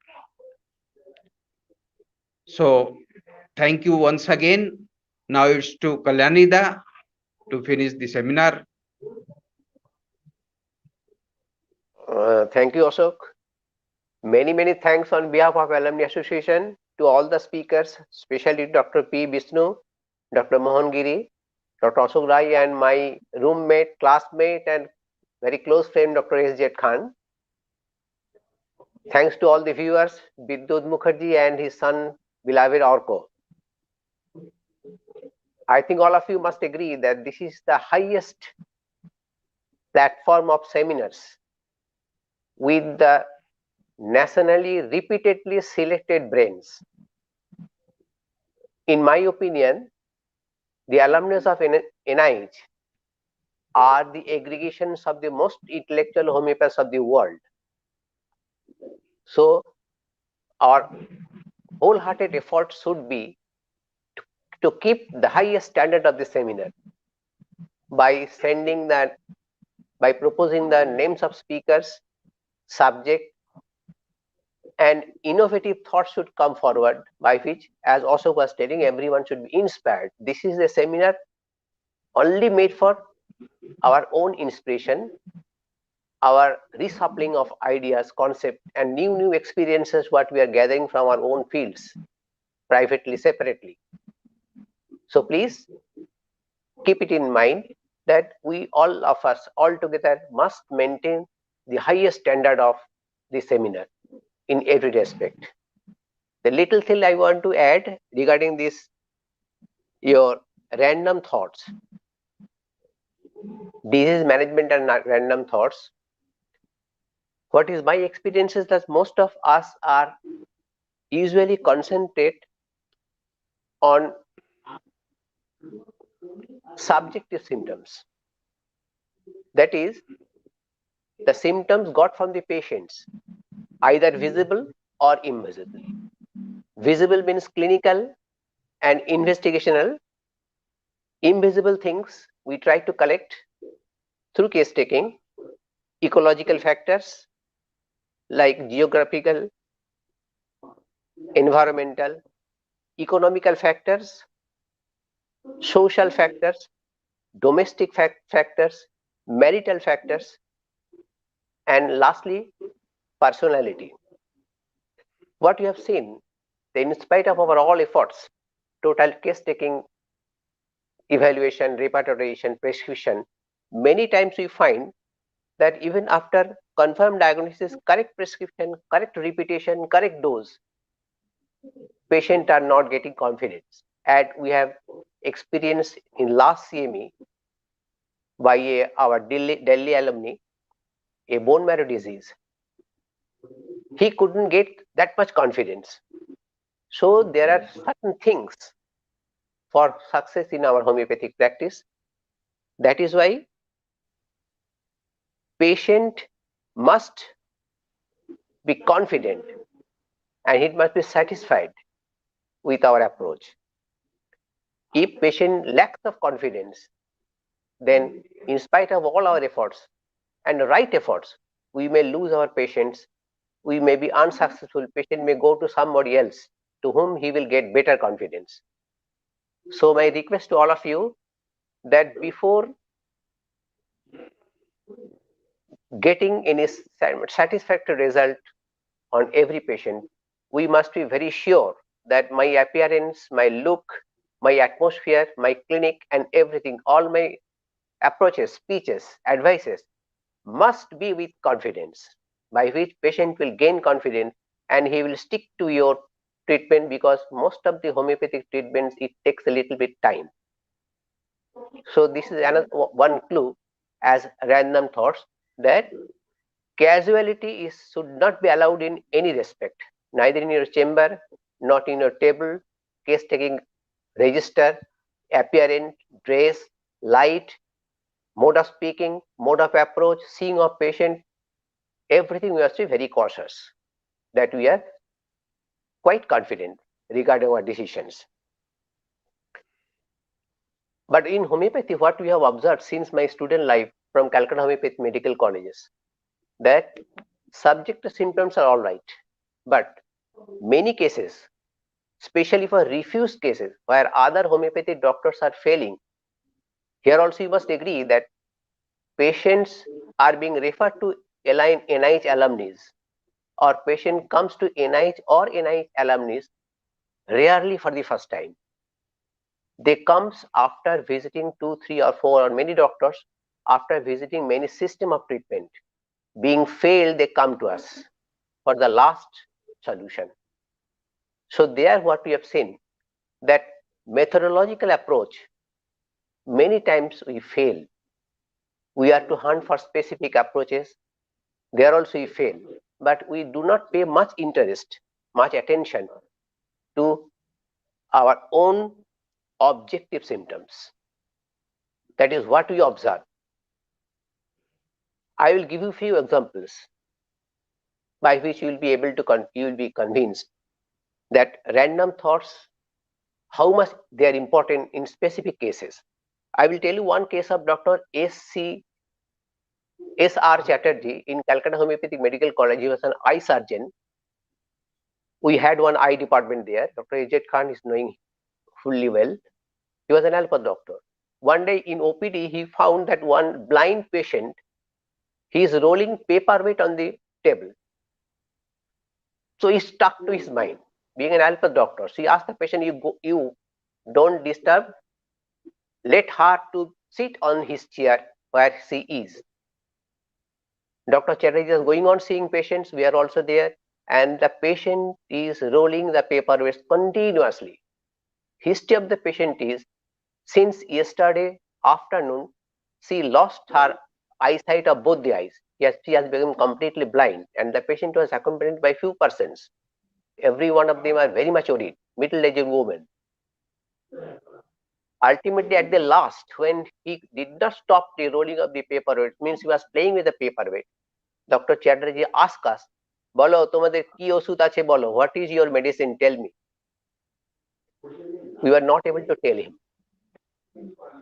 So thank you once again. Now it's to Kalyanida to finish the seminar. Thank you, Ashok. Many thanks on behalf of Alumni Association to all the speakers, especially Dr. P. Vishnu, Dr. Mohan Giri, Dr. Ashok Rai, and my roommate, classmate, and very close friend, Dr. S.J. Khan. Thanks to all the viewers, Bidyut Mukherjee and his son, beloved Orko. I think all of you must agree that this is the highest platform of seminars with the nationally repeatedly selected brains. In my opinion, the alumni of NIH are the aggregations of the most intellectual homeopaths of the world. So our wholehearted effort should be to keep the highest standard of the seminar by proposing the names of speakers, subject, and innovative thoughts should come forward, by which, as Ashok was telling, everyone should be inspired. This is a seminar only made for our own inspiration, our reshuffling of ideas, concept, and new experiences what we are gathering from our own fields, privately, separately. So please keep it in mind that we all of us all together must maintain the highest standard of the seminar in every respect. The little thing I want to add regarding this, your random thoughts, disease management and random thoughts. What is my experience is that most of us are usually concentrate on subjective symptoms. That is, the symptoms got from the patients, either visible or invisible. Visible means clinical and investigational. Invisible things we try to collect through case taking, ecological factors like geographical, environmental, economical factors, social factors, domestic factors, marital factors, and lastly, personality. What you have seen, that in spite of our all efforts, total case taking, evaluation, repertory, prescription, many times we find that even after confirmed diagnosis, correct prescription, correct repetition, correct dose, patients are not getting confidence. And we have experienced in last CME by our Delhi alumni, a bone marrow disease. He couldn't get that much confidence. So there are certain things for success in our homeopathic practice. That is why patient must be confident and he must be satisfied with our approach. If patient lacks of confidence, then in spite of all our efforts and right efforts, we may lose our patients, we may be unsuccessful, patient may go to somebody else to whom he will get better confidence. So my request to all of you that before getting any satisfactory result on every patient, we must be very sure that my appearance, my look, my atmosphere, my clinic and everything, all my approaches, speeches, advices must be with confidence. by which patient will gain confidence and he will stick to your treatment, because most of the homeopathic treatments, it takes a little bit time. So this is another one clue as random thoughts, that casualty should not be allowed in any respect, neither in your chamber, not in your table, case taking register, appearance, dress, light, mode of speaking, mode of approach, seeing of patient, everything we have to be very cautious, that we are quite confident regarding our decisions. But in homeopathy, what we have observed since my student life from Calcutta Homeopathic Medical Colleges, that subjective symptoms are all right, but many cases, especially for refused cases where other homeopathic doctors are failing, here also you must agree that patients are being referred to NIH alumni, or patient comes to NIH or NIH alumni rarely for the first time. They comes after visiting 2, 3 or 4 or many doctors, after visiting many system of treatment. Being failed, they come to us for the last solution. So there what we have seen, that methodological approach, many times we fail. We are to hunt for specific approaches. There also we fail. But we do not pay much interest, much attention to our own objective symptoms. That is what we observe. I will give you a few examples by which you will be able to you will be convinced that random thoughts, how much they are important in specific cases. I will tell you one case of Dr. S.R. Chatterjee in Calcutta Homeopathic Medical College. He was an eye surgeon. We had one eye department there. Dr. Ajit Khan is knowing fully well. He was an allopathy doctor. One day in OPD, he found that one blind patient, he is rolling paperweight on the table. So he stuck to his mind, being an allopathy doctor. So he asked the patient, you don't disturb, let her to sit on his chair where she is. Dr. Chatterjee is going on seeing patients. We are also there. And the patient is rolling the paperweights continuously. History of the patient is, since yesterday afternoon, she lost her eyesight of both the eyes. Yes, she has become completely blind, and the patient was accompanied by few persons. Every one of them are very much worried, middle-aged women. Ultimately, at the last, when he did not stop the rolling of the paperweight, means he was playing with the paperweight, Dr. Chatterjee asked us, "Bolo, tomader ki oshud ache bolo, what is your medicine? Tell me." We were not able to tell him.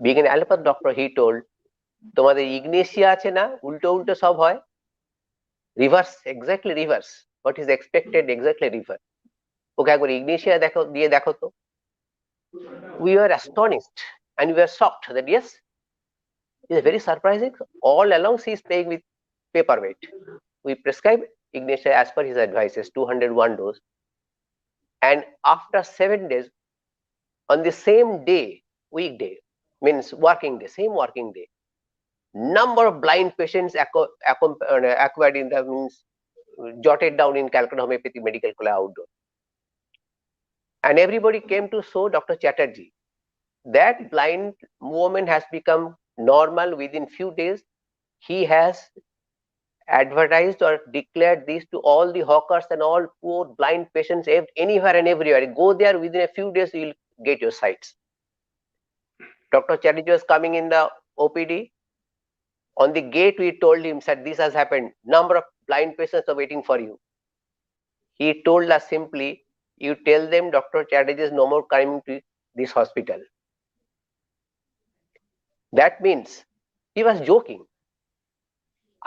Being an allopathy doctor, he told, "Tomader ignatia ache na, ulto ulto sob hoy." Reverse, exactly reverse. What is expected, exactly reverse. Okay, একবার ignatia দিয়ে দেখো তো। We were astonished and we were shocked that yes, it is very surprising. All along she is playing with paperweight. We prescribe ignatia as per his advices, 201 dose. And after 7 days, on the same day, weekday, means working day, same working day, number of blind patients acquired in the means jotted down in Calcutta Homeopathic Medical College outdoor. And everybody came to show Dr. Chatterjee. That blind woman has become normal within few days. He has advertised or declared this to all the hawkers and all poor blind patients anywhere and everywhere. Go there, within a few days you will get your sights. Dr. Chatterjee was coming in the OPD. On the gate, we told him that this has happened. Number of blind patients are waiting for you. He told us simply, you tell them Dr. Chatterjee is no more coming to this hospital. That means he was joking.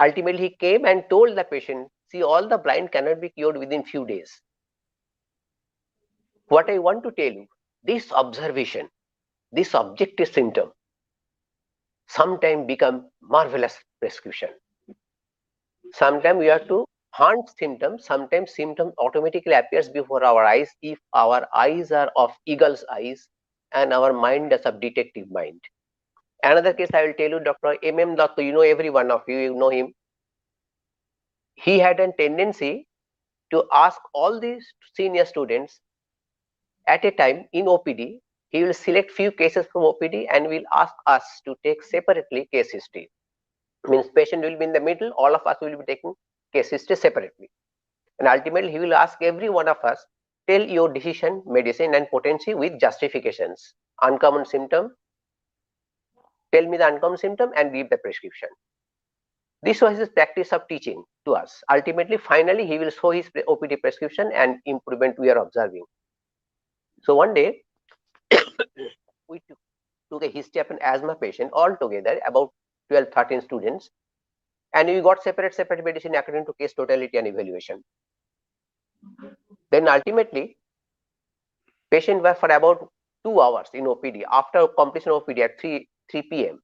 Ultimately, he came and told the patient, see, all the blind cannot be cured within few days. What I want to tell you, this observation, this objective symptom, sometimes become marvelous prescription. Sometimes we have to hunt symptoms. Sometimes symptom automatically appears before our eyes if our eyes are of eagle's eyes and our mind is of detective mind. Another case I will tell you, Dr. M.M. Datta, you know every one of you, you know him. he had a tendency to ask all these senior students at a time in OPD. He will select few cases from OPD and will ask us to take separately case history. Means patient will be in the middle, all of us will be taking case history separately. And ultimately he will ask every one of us, tell your decision, medicine and potency with justifications. Uncommon symptom, tell me the uncommon symptom and give the prescription. This was his practice of teaching to us. Ultimately, finally, he will show his OPD prescription and improvement we are observing. So one day, we took a history of an asthma patient all together, about 12, 13 students, and we got separate medicine according to case totality and evaluation. Then ultimately, patient were for about 2 hours in OPD. After completion of OPD at 3 p.m.,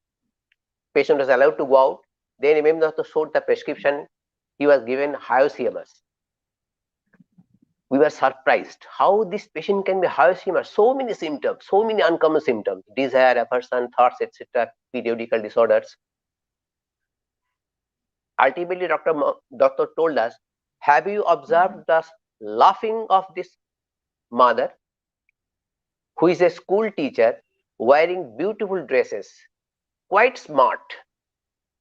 patient was allowed to go out. Then MM showed the prescription. He was given hyoscyamus. We were surprised how this patient can be hyoscyamus. So many symptoms, so many uncommon symptoms, desire, aversion, thoughts, etc., periodical disorders. Ultimately, doctor told us, have you observed the laughing of this mother, who is a school teacher, wearing beautiful dresses, quite smart?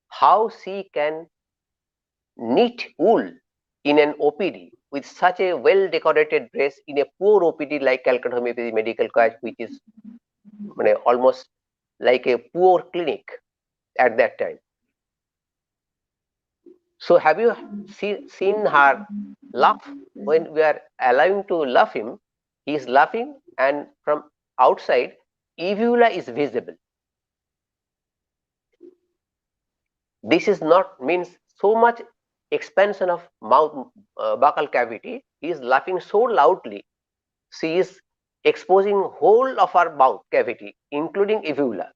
How she can knit wool in an OPD with such a well-decorated dress in a poor OPD like Calcutta Homoeopathy Medical College, which is almost like a poor clinic at that time. So have you seen her laugh? When we are allowing to laugh him, he is laughing, and from outside, uvula is visible. This is not means so much expansion of mouth buccal cavity. He is laughing so loudly. She is exposing whole of her mouth cavity, including uvula.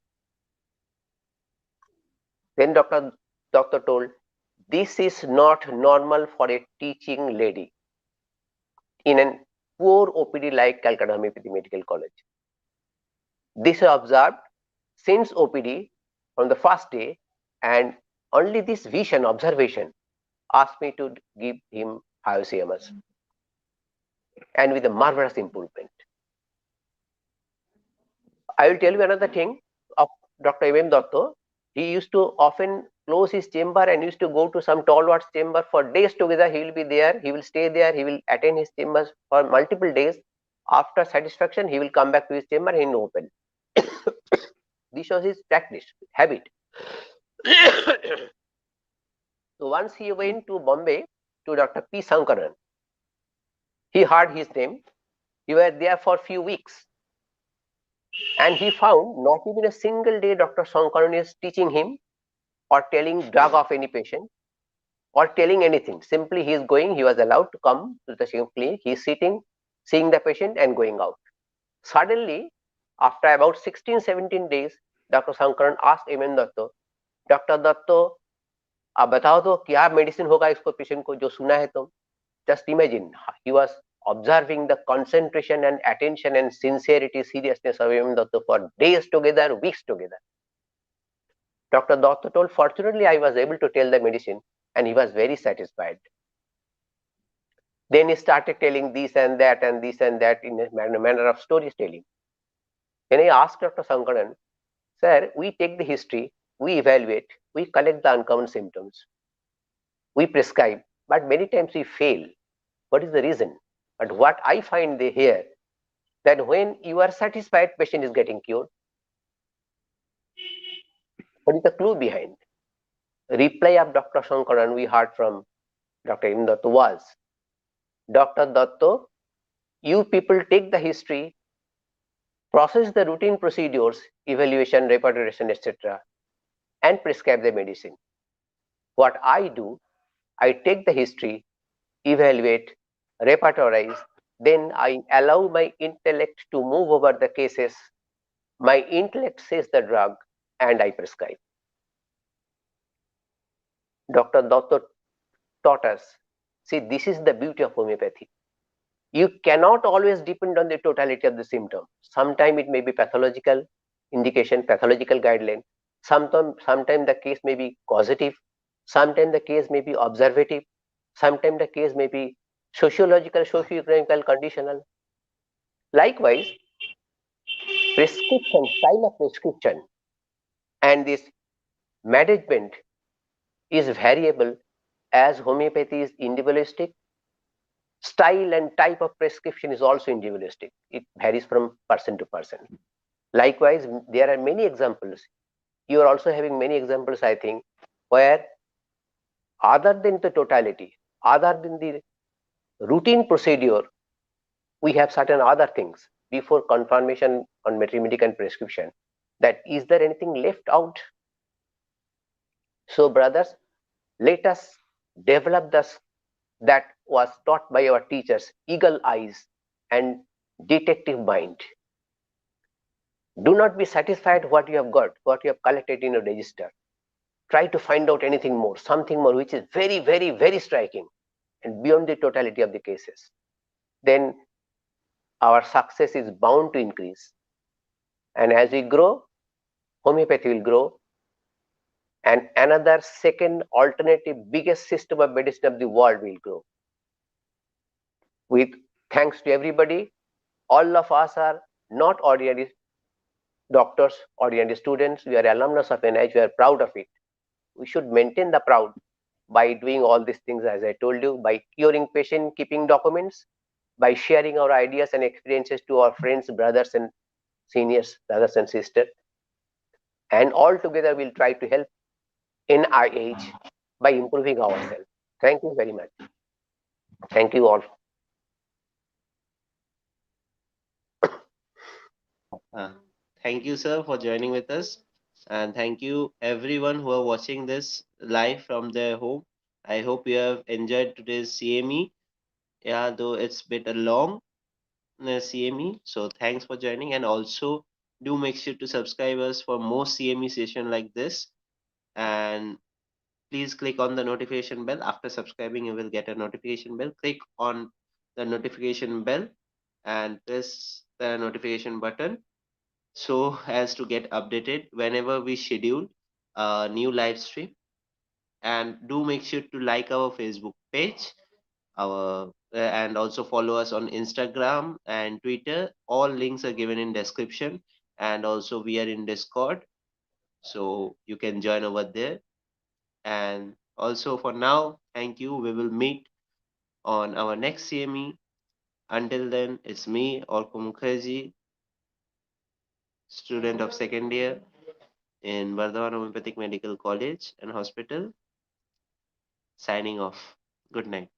Then doctor told, this is not normal for a teaching lady in a poor OPD like Calcutta Homoeopathy Medical College. This I observed since OPD from the first day, and only this vision, observation, asked me to give him hyoscyamus, and with a marvelous improvement. I will tell you another thing of Dr. M.M. Datta. He used to often close his chamber and used to go to some tall wards chamber for days together. He will be there, he will stay there, he will attend his chambers for multiple days. After satisfaction, he will come back to his chamber and he will open. This was his practice, habit. So once he went to Bombay to Dr. P. Sankaran. He heard his name. He was there for a few weeks. And he found not even a single day Dr. Sankaran is teaching him or telling drug of any patient or telling anything. Simply he is going, he was allowed to come to the same clinic. He is sitting, seeing the patient and going out. Suddenly, after about 16, 17 days, Dr. Sankaran asked M.N. Datta, Dr. Datta, आप बताओ तो क्या medicine होगा इसको patient को जो सुना है तुम? Just imagine, he was observing the concentration and attention and sincerity, seriousness of M. Datta for days together, weeks together. Dr. Datta told, fortunately, I was able to tell the medicine and he was very satisfied. Then he started telling this and that and this and that in a manner of storytelling. Then I asked Dr. Sankaran, sir, we take the history, we evaluate, we collect the uncommon symptoms, we prescribe, but many times we fail. What is the reason? But what I find here, that when you are satisfied, patient is getting cured. What is the clue behind? Reply of Dr. Sankaran we heard from Dr. M. Datta was, Dr. Datta, you people take the history, process the routine procedures, evaluation, repertory, etc., and prescribe the medicine. What I do, I take the history, evaluate, repertorize, then I allow my intellect to move over the cases. My intellect says the drug and I prescribe. Dr. Datta taught us, see, this is the beauty of homeopathy. You cannot always depend on the totality of the symptom. Sometimes it may be pathological indication, pathological guideline. Sometimes the case may be causative. Sometimes the case may be observative. Sometimes the case may be sociological, socio-economical, conditional. Likewise, prescription, style of prescription and this management is variable as homeopathy is individualistic. Style and type of prescription is also individualistic. It varies from person to person. Likewise, there are many examples. You are also having many examples, I think, where other than the totality, other than the routine procedure, we have certain other things before confirmation on Medica and prescription. That is there anything left out? So, brothers, let us develop this that was taught by our teachers, eagle eyes and detective mind. Do not be satisfied what you have got, what you have collected in a register. Try to find out anything more, something more which is very, very, very striking and beyond the totality of the cases. Then our success is bound to increase. And as we grow, homeopathy will grow. And another second alternative biggest system of medicine of the world will grow. With thanks to everybody, all of us are not ordinary doctors, ordinary students. We are alumnus of NIH. We are proud of it. We should maintain the proud by doing all these things, as I told you, by curing patient, keeping documents, by sharing our ideas and experiences to our friends, brothers and seniors, brothers and sisters. And all together we'll try to help NIH by improving ourselves. Thank you very much. Thank you all. Thank you, sir, for joining with us. And thank you, everyone who are watching this live from their home. I hope you have enjoyed today's CME. Yeah, though it's a bit long, CME. So thanks for joining. And also, do make sure to subscribe us for more CME session like this. And please click on the notification bell. After subscribing, you will get a notification bell. Click on the notification bell and press the notification button so as to get updated whenever we schedule a new live stream. And do make sure to like our Facebook page, our and also follow us on Instagram and Twitter. All links are given in description, and also we are in Discord, so you can join over there. And also for now, thank you. We will meet on our next CME. Until then, it's me, Orko Mukherjee, student of second year in Bardhaman Homeopathic Medical College and Hospital, signing off. Good night.